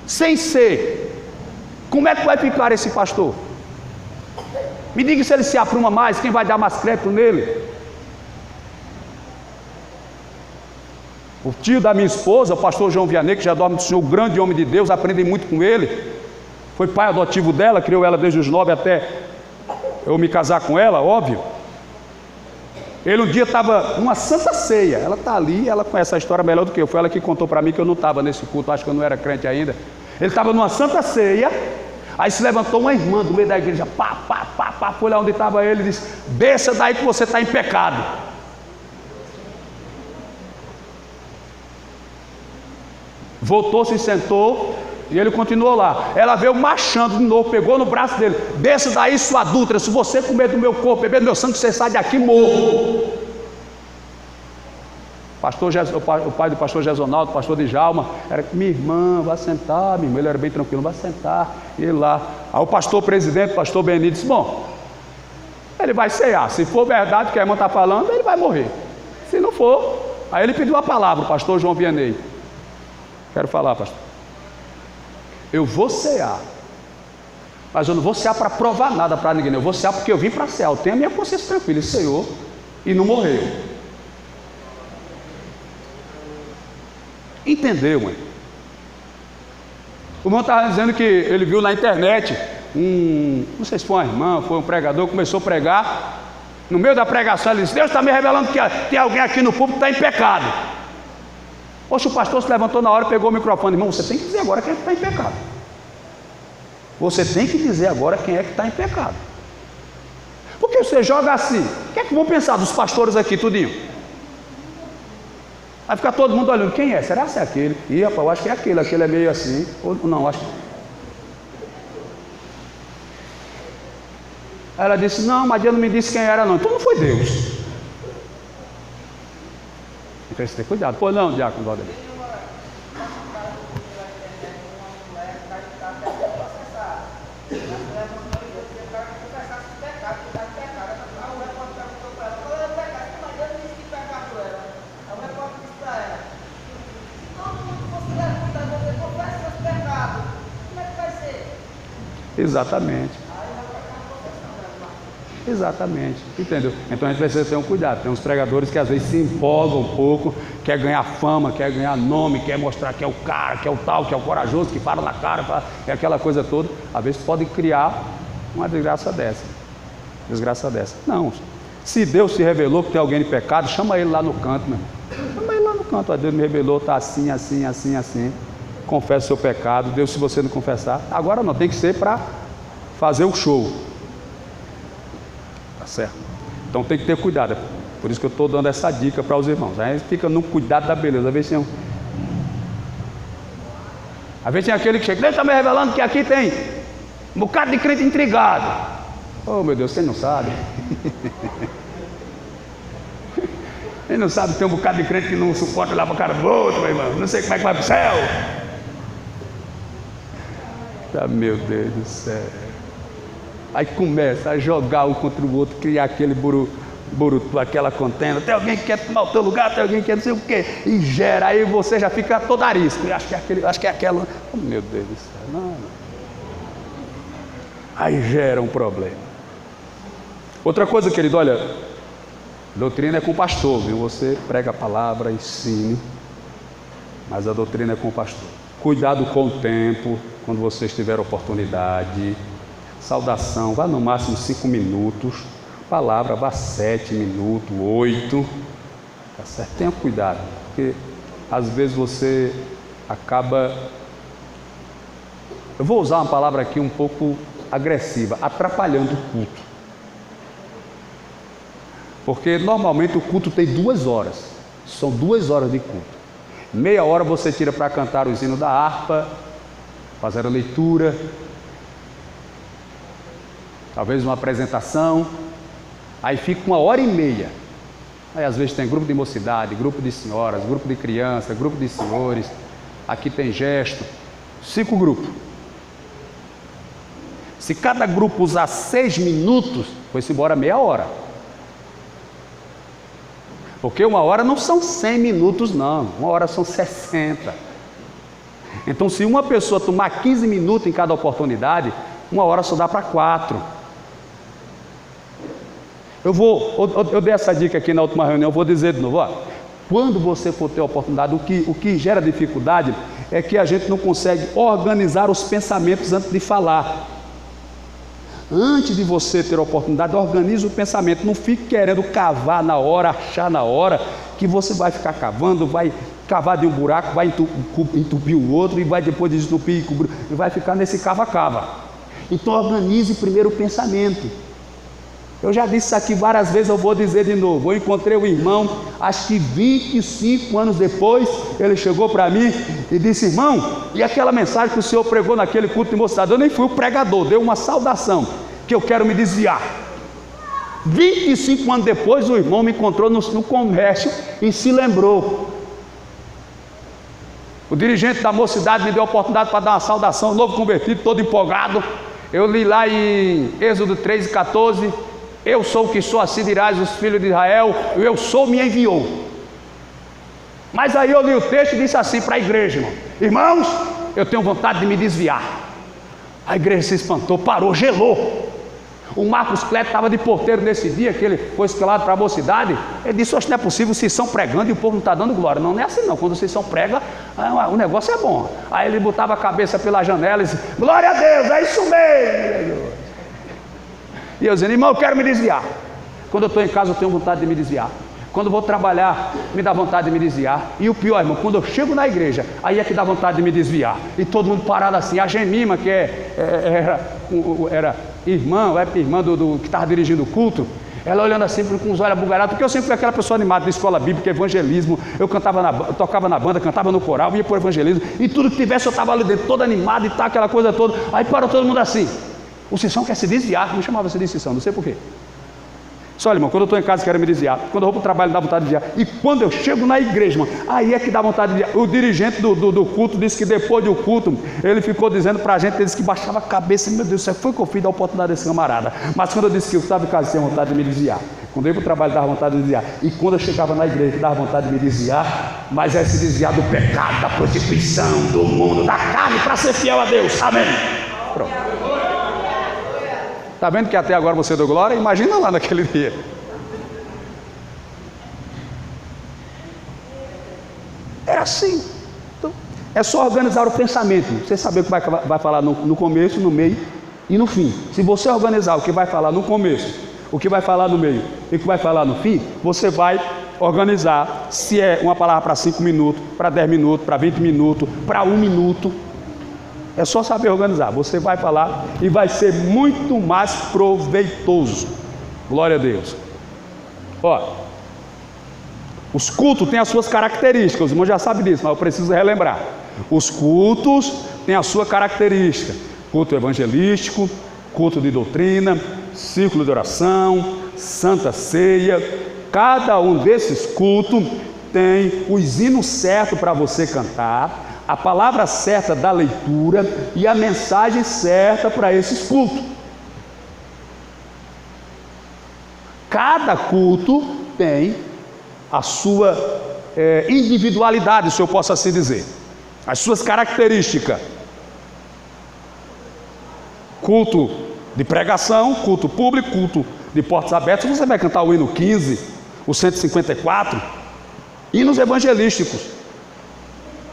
Sem ser, como é que vai ficar esse pastor? Me diga se ele se apruma mais, quem vai dar mais crédito nele? O tio da minha esposa, o pastor João Vianney, que já dorme do Senhor, o grande homem de Deus, aprendi muito com ele. Foi pai adotivo dela, criou ela desde os 9 até eu me casar com ela, óbvio. Ele um dia estava numa santa ceia, ela está ali, ela conhece a história melhor do que eu, foi ela que contou para mim que eu não estava nesse culto, acho que eu não era crente ainda. Ele estava numa santa ceia, aí se levantou uma irmã do meio da igreja, foi lá onde estava ele e disse: desça daí que você está em pecado. Voltou, se sentou e ele continuou lá. Ela veio marchando de novo, pegou no braço dele: desça daí, sua adúltera, se você comer do meu corpo, beber do meu sangue, você sai daqui morto. O pai do pastor Gesonaldo, pastor de Djalma, era: minha irmã, vai sentar, minha irmã. Ele era bem tranquilo: vai sentar. E ele lá. Aí o pastor presidente, o pastor Benito, disse: bom, ele vai cear. Se for verdade que a irmã está falando, ele vai morrer. Se não for, aí ele pediu a palavra, o pastor João Vianney. Quero falar, pastor. Eu vou cear, mas eu não vou cear para provar nada para ninguém. Eu vou cear porque eu vim para cear. Eu tenho a minha consciência tranquila. Ele ceou e não morreu. Entendeu, mãe? O irmão estava dizendo que ele viu na internet não sei se foi uma irmã, foi um pregador, começou a pregar. No meio da pregação ele disse: Deus está me revelando que tem alguém aqui no público que está em pecado. Poxa, o pastor se levantou na hora e pegou o microfone: irmão, você tem que dizer agora quem é que está em pecado. Você tem que dizer agora quem é que está em pecado. Porque você joga assim, o que é que vão pensar dos pastores aqui, tudinho? Vai ficar todo mundo olhando: quem é? Será que é aquele? Ih, rapaz, eu acho que é aquele é meio assim. Ou não, acho que... Ela disse: não, mas Deus não me disse quem era não. Então não foi Deus. Então você tem cuidado. Pô, não, diácono Valdemir. Exatamente. Exatamente, entendeu? Então a gente precisa ter um cuidado. Tem uns pregadores que às vezes se empolgam um pouco, quer ganhar fama, quer ganhar nome, quer mostrar que é o cara, que é o tal, que é o corajoso, que fala na cara, é aquela coisa toda. Às vezes pode criar uma desgraça dessa. Não, se Deus se revelou que tem alguém de pecado, chama ele lá no canto, meu. Chama ele lá no canto: Deus me revelou, está assim, assim, assim, assim. Confessa o seu pecado. Deus, se você não confessar, agora não, tem que ser para fazer o show. Tá certo? Então tem que ter cuidado. Por isso que eu estou dando essa dica para os irmãos. Aí fica no cuidado da beleza. Às vezes tem aquele que chega: Deus está me revelando que aqui tem um bocado de crente intrigado. Oh meu Deus, quem não sabe? Quem não sabe, tem um bocado de crente que não suporta olhar para a cara do outro, meu irmão. Não sei como é que vai para o céu. Ah, meu Deus do céu. Aí começa a jogar um contra o outro, criar aquele burutu, aquela contenda. Tem alguém que quer tomar o teu lugar, tem alguém que quer não sei o quê. E gera, aí você já fica todo arisco. E acho que é aquela. Oh, meu Deus do céu. Não. Aí gera um problema. Outra coisa, querido, olha, doutrina é com o pastor, viu? Você prega a palavra, ensine, mas a doutrina é com o pastor. Cuidado com o tempo, quando você tiver oportunidade. Saudação, vá no máximo 5 minutos. Palavra, vá 7 minutos, 8. Tá certo? Tenha cuidado, porque às vezes você acaba... Eu vou usar uma palavra aqui um pouco agressiva, atrapalhando o culto. Porque normalmente o culto tem 2 horas. São 2 horas de culto. Meia hora você tira para cantar o hino da harpa, fazer a leitura, talvez uma apresentação. Aí fica 1h30. Aí às vezes tem grupo de mocidade, grupo de senhoras, grupo de crianças, grupo de senhores. Aqui tem gesto. 5 grupos. Se cada grupo usar 6 minutos, foi-se embora meia hora. Porque 1 hora não são 100 minutos, não. 1 hora são 60. Então, se uma pessoa tomar 15 minutos em cada oportunidade, 1 hora só dá para 4. Eu dei essa dica aqui na última reunião, eu vou dizer de novo, ó. Quando você for ter a oportunidade, o que gera dificuldade é que a gente não consegue organizar os pensamentos antes de falar. Antes de você ter a oportunidade, organize o pensamento. Não fique querendo cavar na hora, achar na hora, que você vai ficar cavando, vai cavar de um buraco, vai entupir o outro, e vai depois desentupir e cobrir, e vai ficar nesse cava-cava. Então organize primeiro o pensamento. Eu já disse isso aqui várias vezes, eu vou dizer de novo. Eu encontrei um irmão, acho que 25 anos depois, ele chegou para mim e disse: irmão, e aquela mensagem que o senhor pregou naquele culto de mocidade? Eu nem fui o pregador, deu uma saudação, que eu quero me desviar. 25 anos depois, o irmão me encontrou no comércio e se lembrou. O dirigente da mocidade me deu a oportunidade para dar uma saudação, novo convertido, todo empolgado. Eu li lá em Êxodo 3:14, eu sou o que sou, assim dirás os filhos de Israel, eu sou, me enviou. Mas aí eu li o texto e disse assim para a igreja: irmãos, eu tenho vontade de me desviar. A igreja se espantou, parou, gelou. O Marcos Cleto estava de porteiro nesse dia, que ele foi escalado para a mocidade. Ele disse: não é possível, vocês são pregando e o povo não está dando glória. Não, não é assim não, quando vocês são prega, o negócio é bom. Aí ele botava a cabeça pela janela e disse: glória a Deus, é isso mesmo. E eu dizendo: irmão, eu quero me desviar. Quando eu estou em casa eu tenho vontade de me desviar. Quando eu vou trabalhar, me dá vontade de me desviar. E o pior, irmão, quando eu chego na igreja, aí é que dá vontade de me desviar. E todo mundo parado assim. A Gemima, que era irmã que estava dirigindo o culto, ela olhando assim com os olhos abugarados, porque eu sempre fui aquela pessoa animada de escola bíblica, evangelismo. Eu tocava na banda, cantava no coral, ia para o evangelismo, e tudo que tivesse eu estava ali dentro, todo animado e tal, aquela coisa toda. Aí parou todo mundo assim. O Cissão quer se desviar, me chamava-se de Cissão, não sei porquê. Só, irmão, quando eu estou em casa quero me desviar, quando eu vou para o trabalho dá vontade de desviar, e quando eu chego na igreja, irmão, aí é que dá vontade de desviar. O dirigente do culto disse que depois do culto, ele ficou dizendo para a gente, ele disse que baixava a cabeça, meu Deus, isso foi que eu fiz da oportunidade desse camarada. Mas quando eu disse que eu estava em casa tinha vontade de me desviar, quando eu ia para o trabalho dava vontade de desviar, e quando eu chegava na igreja dava vontade de me desviar, mas é se desviar do pecado, da prostituição, do mundo, da carne, para ser fiel a Deus, amém. Pronto. Está vendo que até agora você deu glória? Imagina lá naquele dia. Era assim. Então, é só organizar o pensamento. Você saber o que vai falar no começo, no meio e no fim. Se você organizar o que vai falar no começo, o que vai falar no meio e o que vai falar no fim, você vai organizar se é uma palavra para 5 minutos, para 10 minutos, para 20 minutos, para 1 minuto. É só saber organizar, você vai falar e vai ser muito mais proveitoso. Glória a Deus. Ó, os cultos têm as suas características, os irmãos já sabem disso, mas eu preciso relembrar. Os cultos têm a sua característica: culto evangelístico, culto de doutrina, círculo de oração, santa ceia. Cada um desses cultos tem os hinos certos para você cantar, a palavra certa da leitura e a mensagem certa para esses cultos. Cada culto tem a sua individualidade, se eu posso assim dizer, as suas características. Culto de pregação, culto público, culto de portas abertas, você vai cantar o hino 15, o 154, hinos evangelísticos.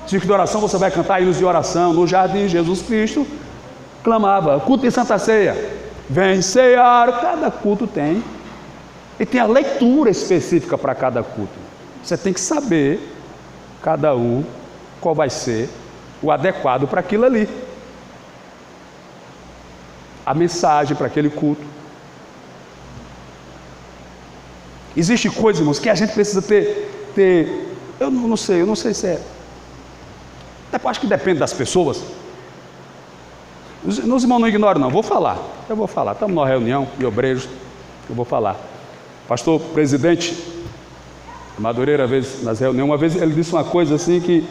Círculo de oração, você vai cantar hinos de oração. No jardim, Jesus Cristo clamava. Culto de Santa Ceia, vem cear. Cada culto tem. E tem a leitura específica para cada culto. Você tem que saber, cada um, qual vai ser o adequado para aquilo ali. A mensagem para aquele culto. Existe coisas, irmãos, que a gente precisa ter eu não sei se é. Eu acho que depende das pessoas. Os irmãos não ignoram não, eu vou falar, estamos numa reunião de obreiros, eu vou falar. Pastor presidente Madureira, nas reuniões, uma vez ele disse uma coisa assim que,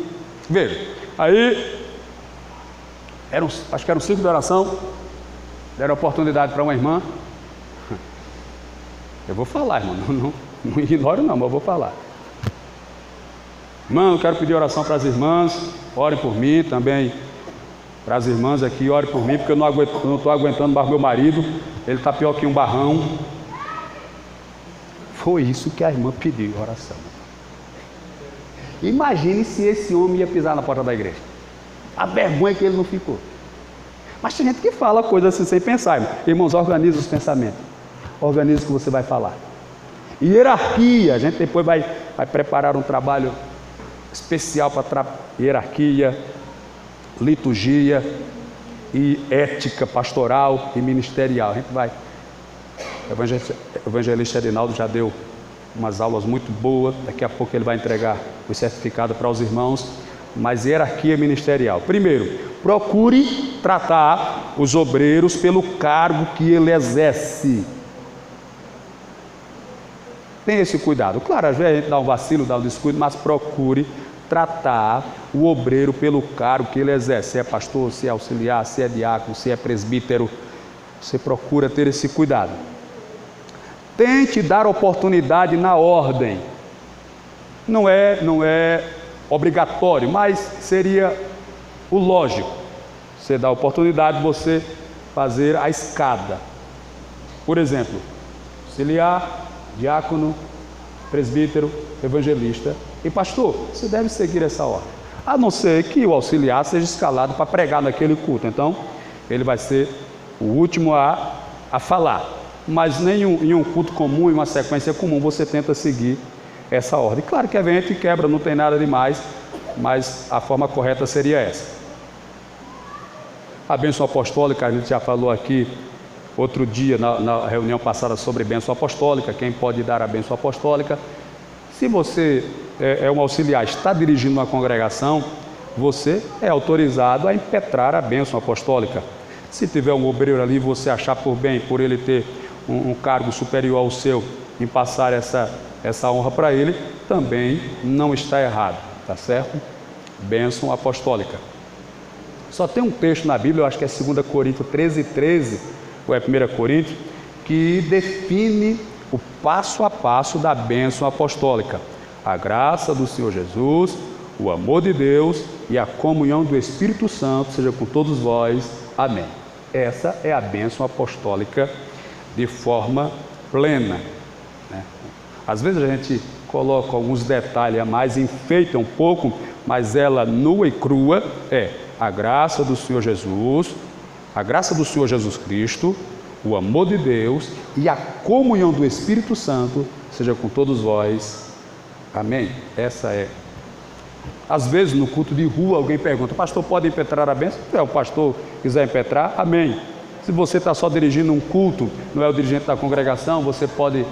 veja, aí, acho que era um círculo de oração, deram oportunidade para uma irmã, eu vou falar, irmão, não ignoro não, mas eu vou falar. Irmão, eu quero pedir oração para as irmãs, orem por mim também, para as irmãs aqui, orem por mim, porque eu não estou aguentando mais meu marido, ele está pior que um barrão. Foi isso que a irmã pediu em oração. Imagine se esse homem ia pisar na porta da igreja. A vergonha que ele não ficou. Mas tem gente que fala coisas assim sem pensar, irmão. Irmãos, organiza os pensamentos. Organiza o que você vai falar. Hierarquia. A gente depois vai preparar um trabalho especial para hierarquia, liturgia e ética pastoral e ministerial. A gente vai. O evangelista Edinaldo já deu umas aulas muito boas. Daqui a pouco ele vai entregar o certificado para os irmãos. Mas hierarquia ministerial. Primeiro, procure tratar os obreiros pelo cargo que ele exerce. Tenha esse cuidado. Claro, às vezes a gente dá um vacilo, dá um descuido, mas procure tratar o obreiro pelo cargo que ele exerce. Se é pastor, se é auxiliar, se é diácono, se é presbítero. Você procura ter esse cuidado. Tente dar oportunidade na ordem. Não é obrigatório, mas seria o lógico. Você dá a oportunidade de você fazer a escada. Por exemplo, auxiliar, diácono, presbítero, evangelista e pastor. Você deve seguir essa ordem. A não ser que o auxiliar seja escalado para pregar naquele culto. Então, ele vai ser o último a falar. Mas nem em um culto comum, em uma sequência comum, você tenta seguir essa ordem. Claro que evento e quebra, não tem nada demais, mas a forma correta seria essa. A bênção apostólica, a gente já falou aqui outro dia, na reunião passada, sobre bênção apostólica, quem pode dar a bênção apostólica. Se você é um auxiliar, está dirigindo uma congregação, você é autorizado a impetrar a bênção apostólica. Se tiver um obreiro ali, você achar por bem, por ele ter um cargo superior ao seu, em passar essa honra para ele, também não está errado, tá certo? Bênção apostólica. Só tem um texto na Bíblia, eu acho que é 2 Coríntios 13, ou é 1 Coríntios, que define o passo a passo da bênção apostólica. A graça do Senhor Jesus, o amor de Deus e a comunhão do Espírito Santo seja com todos vós. Amém. Essa é a bênção apostólica de forma plena, né? Às vezes a gente coloca alguns detalhes a mais, enfeita um pouco, mas ela nua e crua é a graça do Senhor Jesus, a graça do Senhor Jesus Cristo, o amor de Deus e a comunhão do Espírito Santo seja com todos vós. Amém? Essa é. Às vezes no culto de rua alguém pergunta: pastor, pode impetrar a bênção? Se o pastor quiser impetrar, amém. Se você está só dirigindo um culto, não é o dirigente da congregação, você pode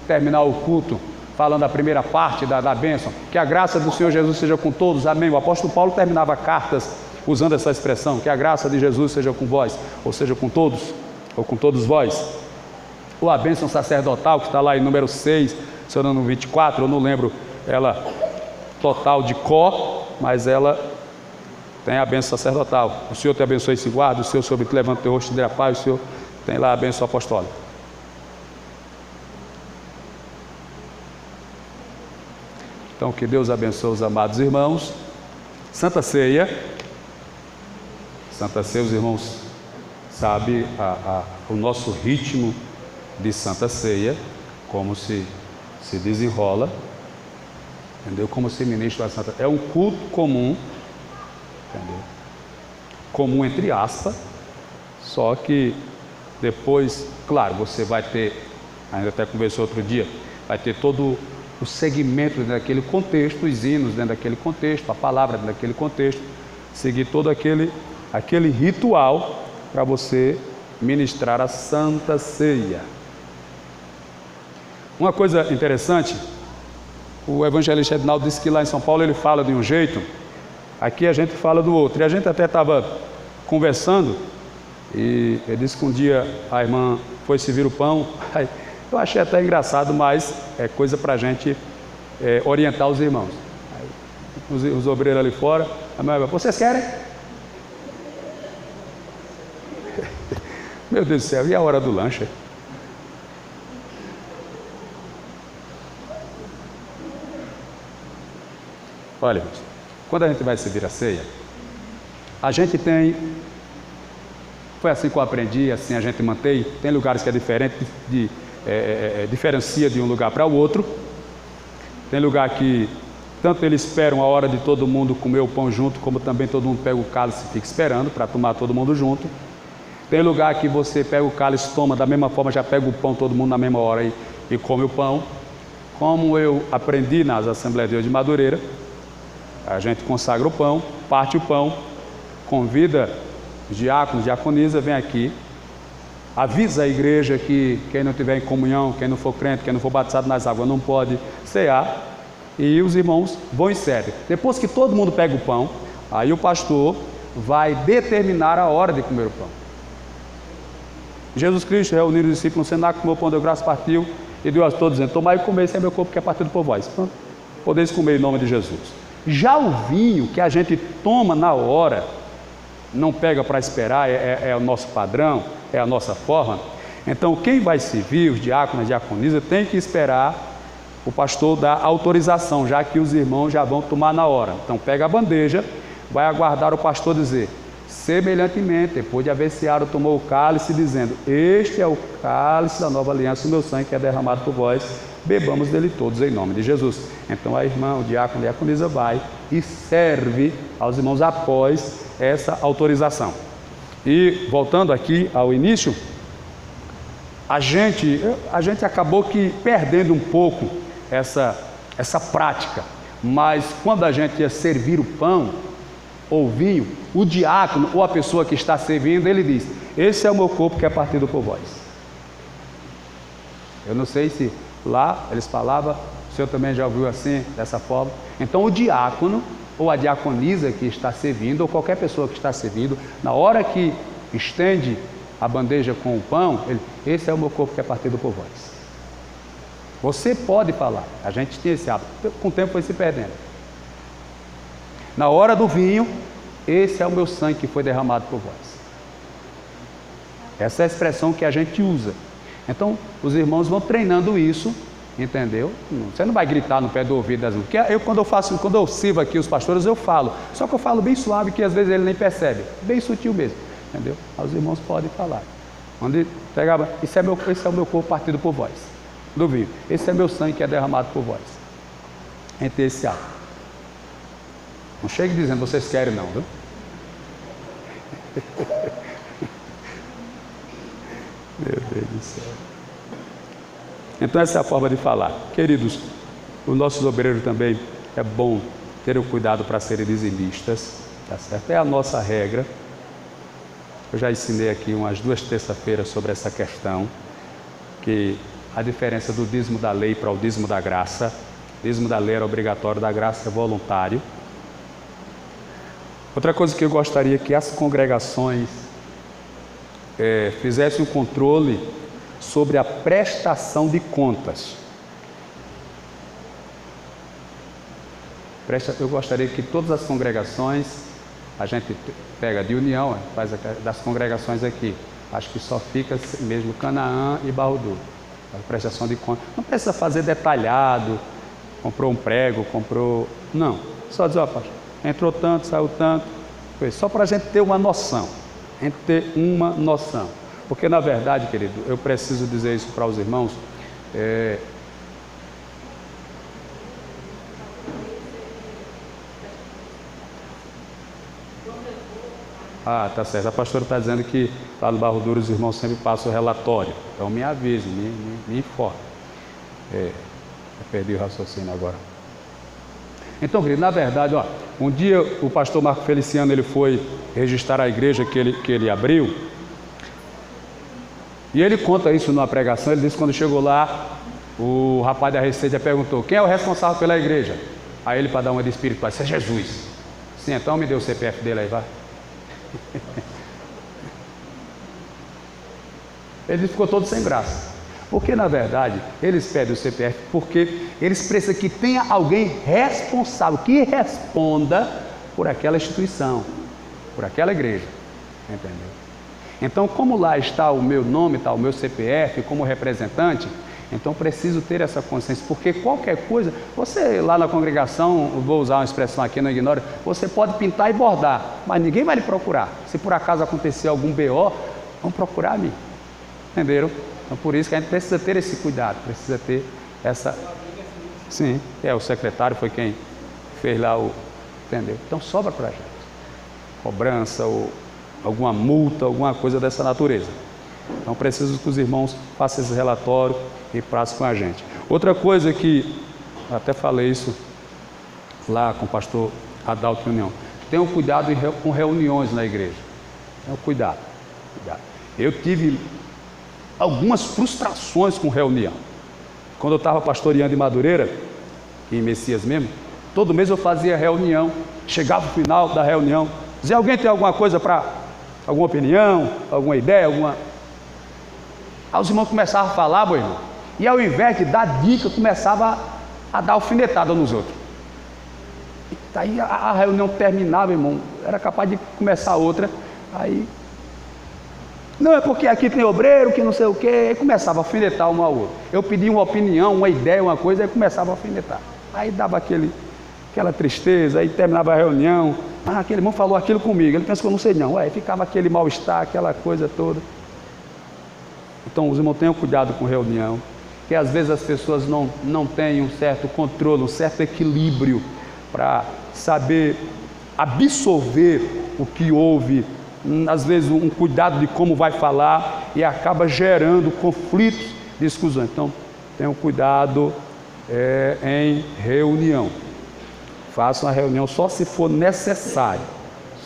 terminar o culto falando a primeira parte da bênção. Que a graça do Senhor Jesus seja com todos, amém. O apóstolo Paulo terminava cartas usando essa expressão, que a graça de Jesus seja com vós, ou seja, com todos, ou com todos vós. Ou a bênção sacerdotal, que está lá em número 6, se eu não no 24, eu não lembro ela total de cor, mas ela tem a bênção sacerdotal. O Senhor te abençoe e se guarda, o Senhor sobre te levanta o teu rosto e te dê a paz, o Senhor tem lá a bênção apostólica. Então, que Deus abençoe os amados irmãos. Santa Ceia. Santa Ceia, os irmãos sabem o nosso ritmo de Santa Ceia, como se desenrola, entendeu? Como se ministra a Santa Ceia. É um culto comum, entendeu? Comum entre aspas, só que depois, claro, você vai ter, ainda até conversou outro dia, vai ter todo o segmento dentro daquele contexto, os hinos dentro daquele contexto, a palavra dentro daquele contexto, seguir todo aquele ritual para você ministrar a Santa Ceia. Uma coisa interessante, o evangelista Edinaldo disse que lá em São Paulo ele fala de um jeito, aqui a gente fala do outro. E a gente até estava conversando, e ele disse que um dia a irmã foi servir o pão. Eu achei até engraçado, mas é coisa para a gente orientar os irmãos. Aí, os obreiros ali fora, a mãe vai: vocês querem? Meu Deus do céu, e a hora do lanche? Olha, quando a gente vai servir a ceia, a gente tem, foi assim que eu aprendi, assim a gente mantém, tem lugares que é diferente de diferencia de um lugar para o outro. Tem lugar que tanto eles esperam a hora de todo mundo comer o pão junto, como também todo mundo pega o cálice e fica esperando para tomar todo mundo junto. Tem lugar que você pega o cálice, toma da mesma forma, já pega o pão todo mundo na mesma hora e come o pão. Como eu aprendi nas Assembleias de Deus de Madureira, a gente consagra o pão, parte o pão, convida os diáconos, diaconisa, vem aqui, avisa a igreja que quem não tiver em comunhão, quem não for crente, quem não for batizado nas águas não pode cear, e os irmãos vão e servem. Depois que todo mundo pega o pão, aí o pastor vai determinar a hora de comer o pão. Jesus Cristo reuniu os discípulos no cenáculo, tomou o pão, deu graça, partiu e deu a todos, dizendo: tomai e comei, esse é meu corpo que é partido por vós. Pronto. Podeis comer em nome de Jesus. Já o vinho que a gente toma na hora, não pega para esperar, é o nosso padrão, é a nossa forma. Então quem vai servir, os diáconos, a diaconisa, tem que esperar o pastor dar autorização, já que os irmãos já vão tomar na hora. Então pega a bandeja, vai aguardar o pastor dizer: semelhantemente, depois de haver ceado, tomou o cálice, dizendo: este é o cálice da nova aliança, o meu sangue que é derramado por vós, bebamos dele todos em nome de Jesus. Então a irmã, o diácono e a diaconisa vai e serve aos irmãos após essa autorização. E voltando aqui ao início, a gente acabou que perdendo um pouco essa prática, mas quando a gente ia servir o pão ou vinho, o diácono ou a pessoa que está servindo, ele diz: esse é o meu corpo que é partido por vós. Eu não sei se lá eles falavam, o senhor também já ouviu assim, dessa forma. Então o diácono ou a diaconisa que está servindo, ou qualquer pessoa que está servindo, na hora que estende a bandeja com o pão, ele: esse é o meu corpo que é partido por vós. Você pode falar, a gente tinha esse hábito, com o tempo foi se perdendo. Na hora do vinho: esse é o meu sangue que foi derramado por vós. Essa é a expressão que a gente usa. Então os irmãos vão treinando isso, entendeu? Você não vai gritar no pé do ouvido das irmãs. Porque quando eu sirvo aqui os pastores, eu falo, só que eu falo bem suave, que às vezes ele nem percebe, bem sutil mesmo, entendeu? Os irmãos podem falar. Onde pegava: esse é o meu corpo partido por vós, do vinho. Esse é meu sangue que é derramado por vós. Entre esse ato. Não chegue dizendo: vocês querem não, viu? Meu Deus do céu. Então essa é a forma de falar. Queridos, os nossos obreiros também é bom ter o cuidado para serem dizimistas, tá certo? É a nossa regra. Eu já ensinei aqui umas 2 terças-feiras sobre essa questão, que a diferença do dízimo da lei para o dízimo da graça. O dízimo da lei era obrigatório, da graça é voluntário. Outra coisa que eu gostaria que as congregações fizessem um controle sobre a prestação de contas. Eu gostaria que todas as congregações, a gente pega de união, faz das congregações aqui, acho que só fica mesmo Canaã e Barro Duro, a prestação de contas. Não precisa fazer detalhado, comprou um prego, não, só dizer: ó, pastor, entrou tanto, saiu tanto, só para a gente ter uma noção, porque na verdade, querido, eu preciso dizer isso para os irmãos, tá certo, a pastora está dizendo que lá no Barro Duro os irmãos sempre passam o relatório, então me avise, me informe. Eu perdi o raciocínio agora. Então, querido, na verdade, um dia o pastor Marco Feliciano, ele foi registrar a igreja que ele abriu, e ele conta isso numa pregação. Ele disse que quando chegou lá, o rapaz da Receita perguntou: quem é o responsável pela igreja? Aí ele, para dar uma de espiritual, disse: é Jesus. Sim, então me dê o CPF dele aí, vai. Ele ficou todo sem graça, porque na verdade eles pedem o CPF porque eles precisam que tenha alguém responsável, que responda por aquela instituição, por aquela igreja, entendeu? Então, como lá está o meu nome, está o meu CPF como representante, então preciso ter essa consciência, porque qualquer coisa, você lá na congregação, vou usar uma expressão aqui, não ignore, você pode pintar e bordar, mas ninguém vai lhe procurar. Se por acaso acontecer algum BO, vão procurar a mim, entenderam? Então, por isso que a gente precisa ter esse cuidado, precisa ter essa... Sim, o secretário foi quem fez lá o... Entendeu? Então, sobra para a gente. Cobrança ou alguma multa, alguma coisa dessa natureza. Então, preciso que os irmãos façam esse relatório e passem com a gente. Outra coisa que, até falei isso lá com o pastor Adalto União, tenham cuidado com reuniões na igreja. Tenham cuidado. Eu tive algumas frustrações com reunião. Quando eu estava pastoreando em Madureira, em Messias mesmo, todo mês eu fazia reunião, chegava no final da reunião, dizia: alguém tem alguma coisa para, alguma opinião, alguma ideia, alguma... Aí os irmãos começavam a falar, meu irmão, e ao invés de dar dica, começava a dar alfinetada nos outros. E aí a reunião terminava, irmão, era capaz de começar outra, aí... Não, é porque aqui tem obreiro, que não sei o quê, aí começava a alfinetar um ao outro. Eu pedia uma opinião, uma ideia, uma coisa, aí começava a alfinetar. Aí dava aquela tristeza, aí terminava a reunião, aquele irmão falou aquilo comigo, ele pensa que eu não sei não, aí ficava aquele mal-estar, aquela coisa toda. Então os irmãos tenham cuidado com reunião, que às vezes as pessoas não têm um certo controle, um certo equilíbrio para saber absorver o que houve, às vezes um cuidado de como vai falar e acaba gerando conflitos, discussões. Então tenham cuidado em reunião. Façam a reunião só se for necessário,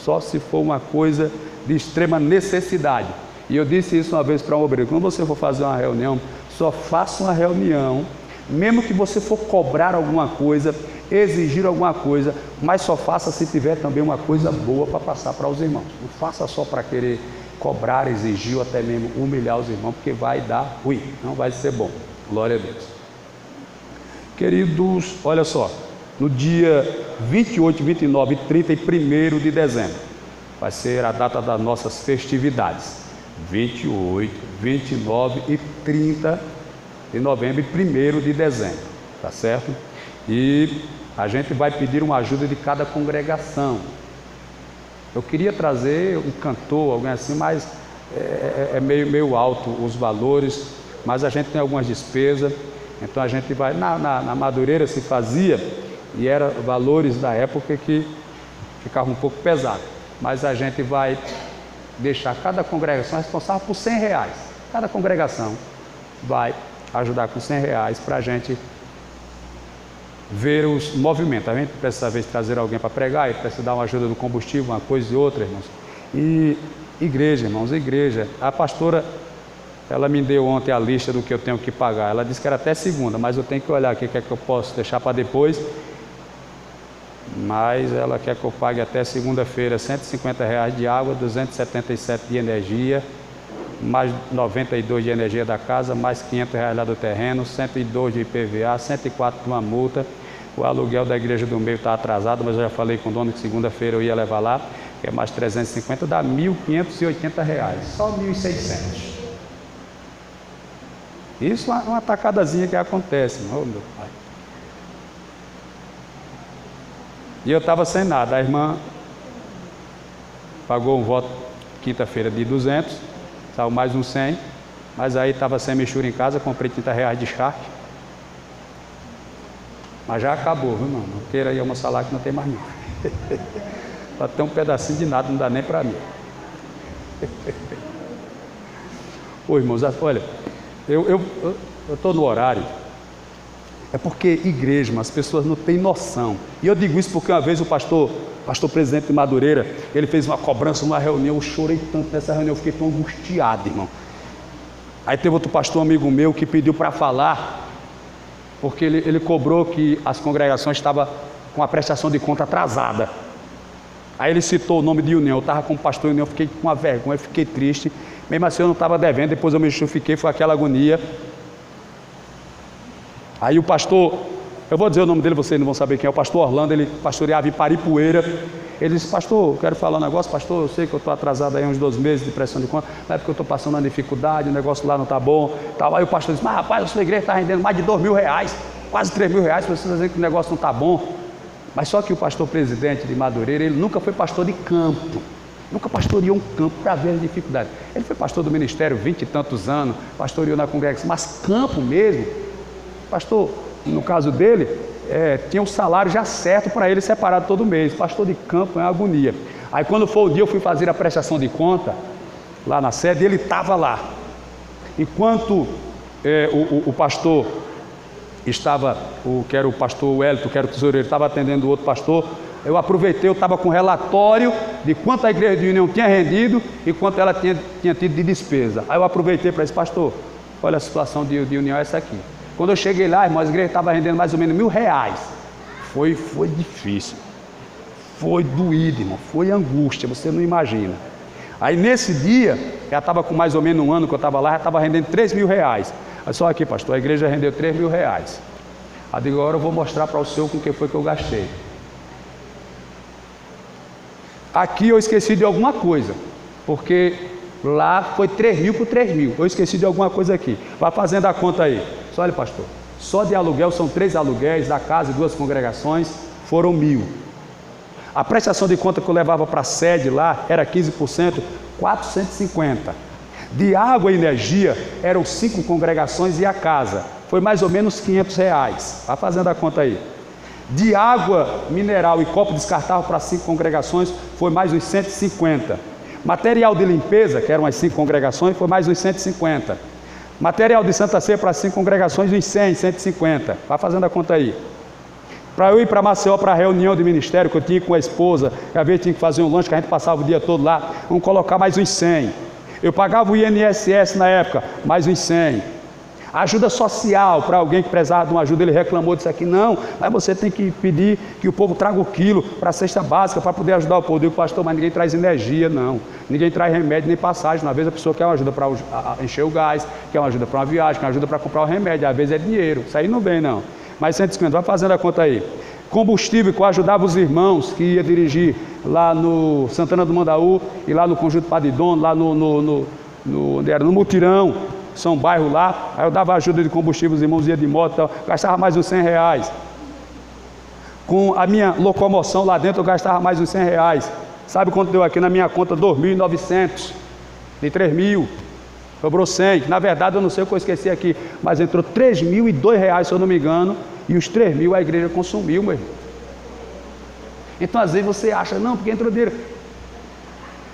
só se for uma coisa de extrema necessidade. E eu disse isso uma vez para um obreiro: quando você for fazer uma reunião, só faça uma reunião, mesmo que você for cobrar alguma coisa, exigir alguma coisa, mas só faça se tiver também uma coisa boa para passar para os irmãos. Não faça só para querer cobrar, exigir ou até mesmo humilhar os irmãos, porque vai dar ruim, não vai ser bom. Glória a Deus. Queridos, olha só, no dia 28, 29, 30 e 1º de dezembro, vai ser a data das nossas festividades. 28, 29 e 30 de novembro e 1º de dezembro, tá certo? E a gente vai pedir uma ajuda de cada congregação. Eu queria trazer um cantor, alguém assim, mas é meio alto os valores, mas a gente tem algumas despesas, então a gente vai, na Madureira se fazia, e eram valores da época que ficavam um pouco pesados, mas a gente vai deixar cada congregação responsável por R$100. Cada congregação vai ajudar com R$100 para a gente ver os movimentos. A gente precisa, às vezes, trazer alguém para pregar, e precisa dar uma ajuda do combustível, uma coisa e outra, irmãos. E igreja, irmãos, igreja. A pastora, ela me deu ontem a lista do que eu tenho que pagar. Ela disse que era até segunda, mas eu tenho que olhar aqui o que é que eu posso deixar para depois. Mas ela quer que eu pague até segunda-feira R$150 de água, 277 de energia, mais 92 de energia da casa, mais R$500 lá do terreno, 102 de IPVA, 104 de uma multa. O aluguel da igreja do meio está atrasado, mas eu já falei com o dono que segunda-feira eu ia levar lá, que é mais 350, dá R$1.580, só 1.600. Isso é uma tacadazinha que acontece, oh, meu pai. E eu estava sem nada. A irmã pagou um voto quinta-feira de 200, saiu mais uns 100, mas aí estava sem mexura em casa, comprei R$30 de charque. Mas já acabou, viu, irmão? Não queira ir almoçar lá que não tem mais não. Só tem um pedacinho de nada, não dá nem para mim. Ô, irmãos, olha, eu estou no horário. É porque igreja, as pessoas não têm noção. E eu digo isso porque uma vez o pastor presidente de Madureira, ele fez uma cobrança numa reunião, eu chorei tanto nessa reunião, eu fiquei tão angustiado, irmão. Aí teve outro pastor amigo meu que pediu para falar, porque ele cobrou que as congregações estavam com a prestação de conta atrasada. Aí ele citou o nome de União, eu estava com o pastor União, eu fiquei com uma vergonha, eu fiquei triste. Mesmo assim eu não estava devendo, depois eu me justifiquei, foi aquela agonia. Aí o pastor, eu vou dizer o nome dele, vocês não vão saber quem é, o pastor Orlando, ele pastoreava em Paripueira. Ele disse: pastor, quero falar um negócio, pastor, eu sei que eu estou atrasado aí uns 2 meses de prestação de conta, não é porque eu estou passando uma dificuldade, o negócio lá não está bom, tal. Aí o pastor disse: mas rapaz, a sua igreja está rendendo mais de R$2.000, quase R$3.000, para vocês dizerem que o negócio não está bom. Mas só que o pastor presidente de Madureira, ele nunca foi pastor de campo, Nunca pastoreou um campo para ver as dificuldades. Ele foi pastor do ministério 20 e tantos anos, pastoreou na congregação, mas campo mesmo, pastor, no caso dele, tinha um salário já certo para ele separado todo mês. Pastor de campo é uma agonia. Aí quando foi o dia eu fui fazer a prestação de conta, lá na sede, ele estava lá. Enquanto o pastor estava, que era o pastor Wellington, que era o tesoureiro, estava atendendo o outro pastor, eu aproveitei, eu estava com relatório de quanto a igreja de União tinha rendido e quanto ela tinha tido de despesa. Aí eu aproveitei para esse pastor, olha a situação de União é essa aqui. Quando eu cheguei lá, irmão, a igreja estava rendendo mais ou menos R$1.000. Foi difícil, foi doído, irmão, foi angústia, você não imagina. Aí nesse dia, já estava com mais ou menos um ano que eu estava lá, já estava rendendo R$3.000. Olha só aqui, pastor, a igreja rendeu R$3.000. Aí digo, agora eu vou mostrar para o senhor com o que foi que eu gastei. Aqui eu esqueci de alguma coisa, porque lá foi 3.000 por 3.000. Eu esqueci de alguma coisa aqui. Vai fazendo a conta aí. Só olha, pastor, só de aluguel, são 3 aluguéis da casa e 2 congregações, foram 1.000. A prestação de conta que eu levava para a sede lá era 15%, 450. De água e energia eram 5 congregações e a casa. Foi mais ou menos R$500. Vai fazendo a conta aí. De água mineral e copo descartável para 5 congregações foi mais uns 150. Material de limpeza, que eram as 5 congregações, foi mais uns 150. Material de Santa Ceia para 5 congregações, uns 100, 150. Vai fazendo a conta aí. Para eu ir para Maceió para a reunião de ministério que eu tinha com a esposa, que às vezes tinha que fazer um lanche, que a gente passava o dia todo lá, vamos colocar mais uns 100. Eu pagava o INSS na época, mais uns 100. Ajuda social para alguém que precisava de uma ajuda, ele reclamou disso aqui, não, mas você tem que pedir que o povo traga o quilo para a cesta básica para poder ajudar o povo. Eu digo, pastor, mas ninguém traz energia, não, ninguém traz remédio nem passagem. Às vezes a pessoa quer uma ajuda para encher o gás, quer uma ajuda para uma viagem, quer uma ajuda para comprar o remédio, às vezes é dinheiro, isso aí não vem não. Mas 150, vai fazendo a conta aí. Combustível que eu ajudava os irmãos que ia dirigir lá no Santana do Mandaú e lá no Conjunto Padre Dono, lá no Mutirão, São Bairro lá, aí eu dava ajuda de combustível, os irmãos iam de moto, então, gastava mais uns R$100. Com a minha locomoção lá dentro eu gastava mais uns R$100. Sabe quanto deu aqui na minha conta? 2.900, de 3.000, sobrou 100, na verdade eu não sei o que eu esqueci aqui, mas entrou R$3.002, se eu não me engano, e os 3.000 a igreja consumiu, meu irmão. Então às vezes você acha, não, porque entrou dinheiro.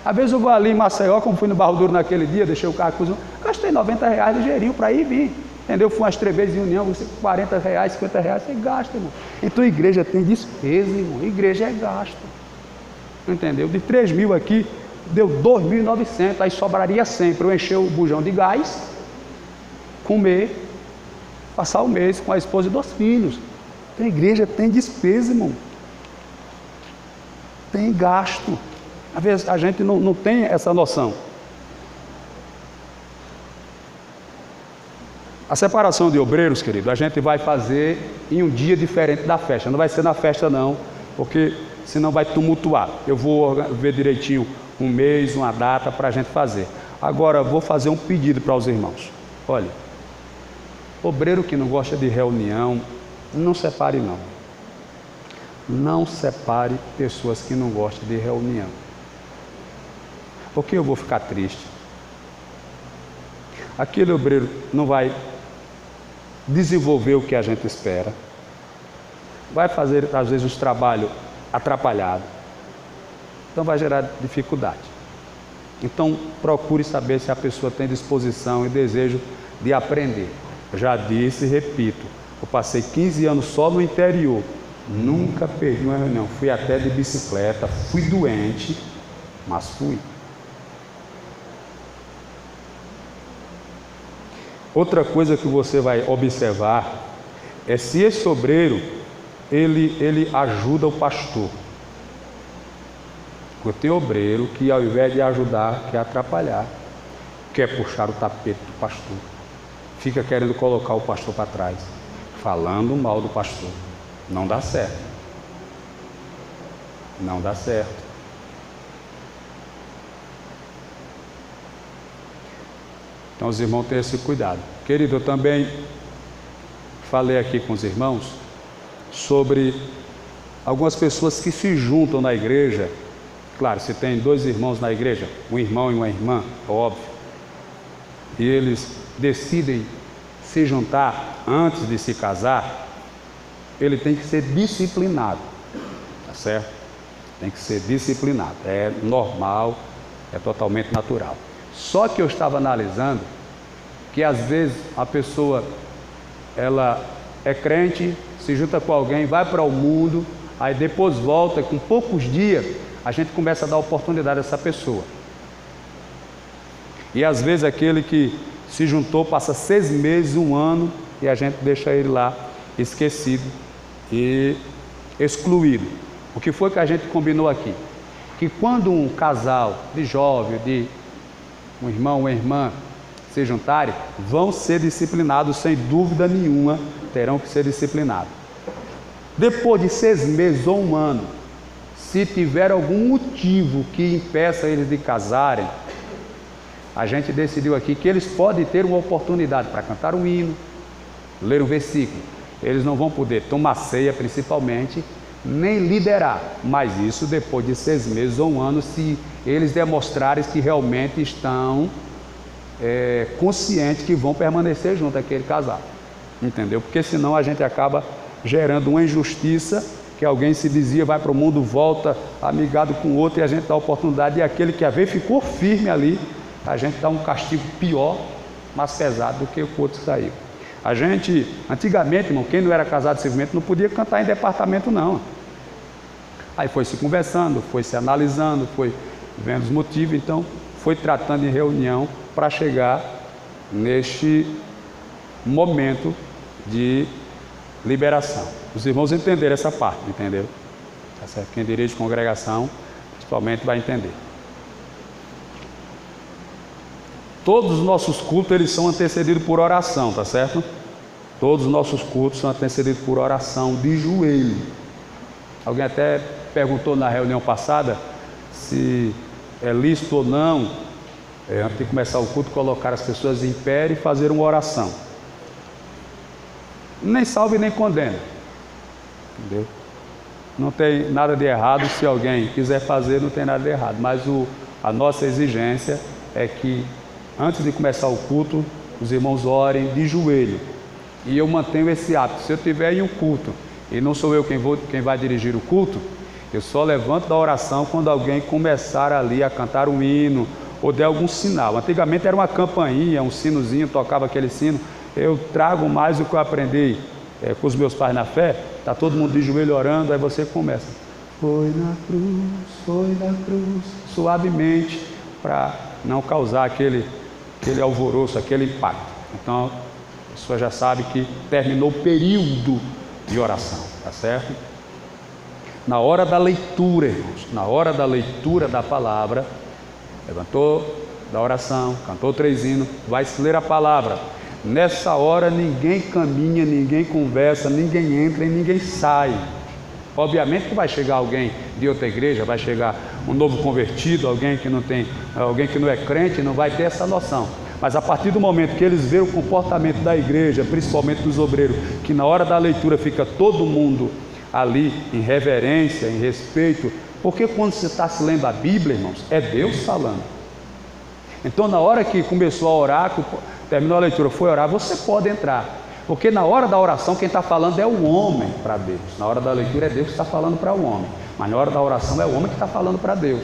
Às vezes eu vou ali em Maceió, como fui no Barro Duro naquele dia, deixei o carro cozinhando, gastei R$90 ligeirinho para ir e vir. Entendeu? Fui umas 3 vezes em União, você R$40, R$50, você gasta, irmão. Então a igreja tem despesa, irmão. Igreja é gasto. Entendeu? De 3.000 aqui, deu 2.900, aí sobraria 100 para eu encher o bujão de gás, comer, passar o mês com a esposa e 2 filhos. Então a igreja tem despesa, irmão. Tem gasto. Às vezes a gente não tem essa noção. A separação de obreiros, querido, a gente vai fazer em um dia diferente da festa. Não vai ser na festa não, porque senão vai tumultuar. Eu vou ver direitinho um mês, uma data para a gente fazer. Agora, vou fazer um pedido para os irmãos. Olha, obreiro que não gosta de reunião, não separe não. Não separe pessoas que não gostam de reunião. Porque eu vou ficar triste. Aquele obreiro não vai desenvolver o que a gente espera. Vai fazer, às vezes, os trabalhos atrapalhados. Então vai gerar dificuldade. Então procure saber se a pessoa tem disposição e desejo de aprender. Eu já disse e repito, eu passei 15 anos só no interior. Nunca perdi uma reunião. Fui até de bicicleta, fui doente, mas fui. Outra coisa que você vai observar é se esse obreiro, ele ajuda o pastor. Porque tem obreiro que ao invés de ajudar, quer atrapalhar, quer puxar o tapete do pastor. Fica querendo colocar o pastor para trás, falando mal do pastor. Não dá certo. Não dá certo. Então os irmãos têm esse cuidado. Querido, eu também falei aqui com os irmãos sobre algumas pessoas que se juntam na igreja Claro, se tem 2 irmãos na igreja, um irmão e uma irmã, óbvio, e eles decidem se juntar antes de se casar, ele tem que ser disciplinado, tá certo? Tem que ser disciplinado, é normal, é totalmente natural. Só que eu estava analisando que às vezes a pessoa, ela é crente, se junta com alguém, vai para o mundo, aí depois volta, com poucos dias, a gente começa a dar oportunidade a essa pessoa. E às vezes aquele que se juntou passa 6 meses, 1 ano, e a gente deixa ele lá esquecido e excluído. O que foi que a gente combinou aqui? Que quando um casal de jovem, de um irmão, uma irmã, se juntarem, vão ser disciplinados, sem dúvida nenhuma, terão que ser disciplinados. Depois de 6 meses ou 1 ano, se tiver algum motivo que impeça eles de casarem, a gente decidiu aqui que eles podem ter uma oportunidade para cantar um hino, ler um versículo. Eles não vão poder tomar ceia, principalmente, nem liderar, mas isso depois de 6 meses ou 1 ano, se eles demonstrarem que realmente estão conscientes que vão permanecer junto àquele casal, entendeu? Porque senão a gente acaba gerando uma injustiça, que alguém se dizia, vai para o mundo, volta amigado com o outro, e a gente dá a oportunidade, e aquele que a vez ficou firme ali, a gente dá um castigo pior, mais pesado do que o outro saiu. A gente, antigamente, irmão, quem não era casado de servimento não podia cantar em departamento, não. Aí foi se conversando, foi se analisando, foi vendo os motivos, então foi tratando em reunião para chegar neste momento de liberação. Os irmãos entenderam essa parte, entendeu? Tá certo? Quem dirige congregação, principalmente, vai entender. Todos os nossos cultos, eles são antecedidos por oração, tá certo? Todos os nossos cultos são antecedidos por oração de joelho. Alguém até perguntou na reunião passada se é lícito ou não, antes de começar o culto, colocar as pessoas em pé e fazer uma oração. Nem salve nem condena, entendeu? Não tem nada de errado, se alguém quiser fazer, não tem nada de errado, mas a nossa exigência é que antes de começar o culto, os irmãos orem de joelho. E eu mantenho esse hábito. Se eu estiver em um culto e não sou eu quem vai dirigir o culto, eu só levanto da oração quando alguém começar ali a cantar um hino ou der algum sinal. Antigamente era uma campainha, um sinozinho, tocava aquele sino. Eu trago mais o que eu aprendi com os meus pais na fé. Está todo mundo de joelho orando, aí você começa. Foi na cruz, suavemente, para não causar aquele alvoroço, aquele impacto. Então, a pessoa já sabe que terminou o período de oração, tá certo? Na hora da leitura, irmãos, na hora da leitura da palavra, levantou da oração, cantou 3 hinos, vai se ler a palavra. Nessa hora ninguém caminha, ninguém conversa, ninguém entra e ninguém sai. Obviamente que vai chegar alguém de outra igreja, vai chegar um novo convertido, alguém que não é crente, não vai ter essa noção. Mas a partir do momento que eles verem o comportamento da igreja, principalmente dos obreiros, que na hora da leitura fica todo mundo ali em reverência, em respeito, porque quando você está se lendo a Bíblia, irmãos, é Deus falando. Então na hora que começou a orar, terminou a leitura, foi orar, você pode entrar. Porque na hora da oração quem está falando é o homem para Deus. Na hora da leitura é Deus que está falando para o homem. Mas na hora da oração é o homem que está falando para Deus.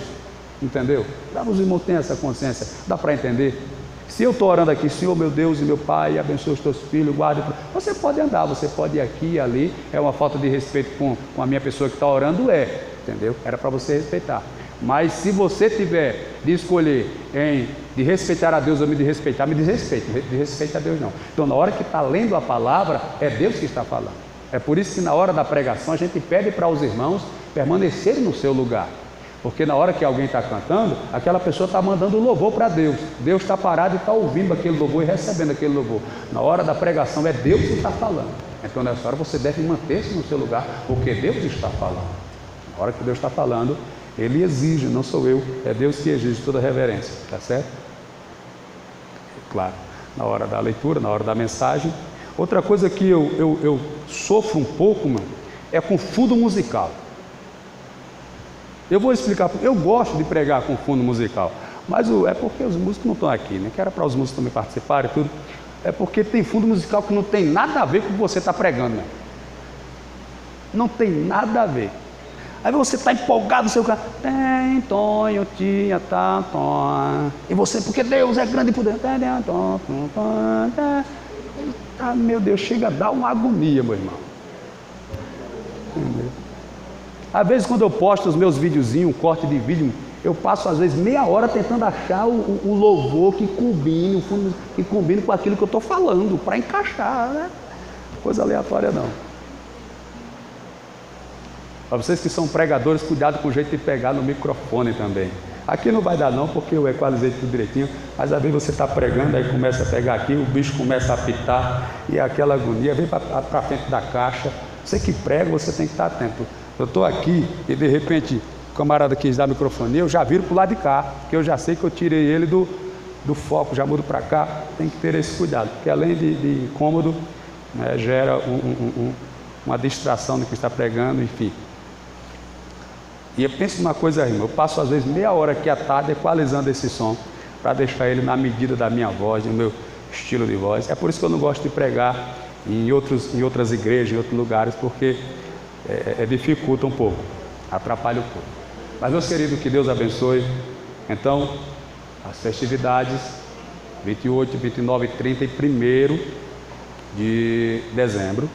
Entendeu? Dá para os irmãos terem essa consciência. Dá para entender? Se eu estou orando aqui, Senhor meu Deus e meu Pai, abençoe os teus filhos, guarde. Você pode andar, você pode ir aqui e ali. É uma falta de respeito com a minha pessoa que está orando? Entendeu? Era para você respeitar. Mas se você tiver de escolher de respeitar a Deus ou me desrespeitar, me desrespeite, de respeito a Deus não. Então na hora que está lendo a palavra, é Deus que está falando. É por isso que na hora da pregação a gente pede para os irmãos permanecerem no seu lugar. Porque na hora que alguém está cantando, aquela pessoa está mandando louvor para Deus. Deus está parado e está ouvindo aquele louvor e recebendo aquele louvor. Na hora da pregação é Deus que está falando. Então nessa hora você deve manter-se no seu lugar, porque Deus está falando. Na hora que Deus está falando, Ele exige, não sou eu, é Deus que exige toda reverência, tá certo? Claro, na hora da leitura, na hora da mensagem. Outra coisa que eu sofro um pouco, mano, é com fundo musical. Eu vou explicar, eu gosto de pregar com fundo musical, mas é porque os músicos não estão aqui, né? Que era para os músicos também participarem e tudo. É porque tem fundo musical que não tem nada a ver com o que você está pregando, né? Não tem nada a ver. Aí você está empolgado, seu cara, tem, tonho, tia, tá, tom. E você, porque Deus é grande e poder. Ah, meu Deus, chega a dar uma agonia, meu irmão. Entendeu? Às vezes, quando eu posto os meus videozinhos, um corte de vídeo, eu passo às vezes meia hora tentando achar o louvor que combine, o fundo que combine com aquilo que eu estou falando, para encaixar, né? Coisa aleatória não. Para vocês que são pregadores, cuidado com o jeito de pegar no microfone também. Aqui não vai dar não, porque eu equalizei tudo direitinho, mas às vezes você está pregando, aí começa a pegar aqui, o bicho começa a apitar, e aquela agonia vem para frente da caixa. Você que prega, você tem que estar atento. Eu estou aqui e de repente o camarada quis dar microfone, eu já viro para o lado de cá, porque eu já sei que eu tirei ele do foco, já mudo para cá. Tem que ter esse cuidado, porque além de incômodo, né, gera uma distração do que está pregando, enfim. E eu penso numa coisa, irmão, eu passo às vezes meia hora aqui à tarde equalizando esse som, para deixar ele na medida da minha voz, do meu estilo de voz. É por isso que eu não gosto de pregar em outras igrejas, em outros lugares, porque dificulta um pouco, atrapalha um pouco. Mas, meus queridos, que Deus abençoe. Então, as festividades, 28, 29, 30 e 1º de dezembro,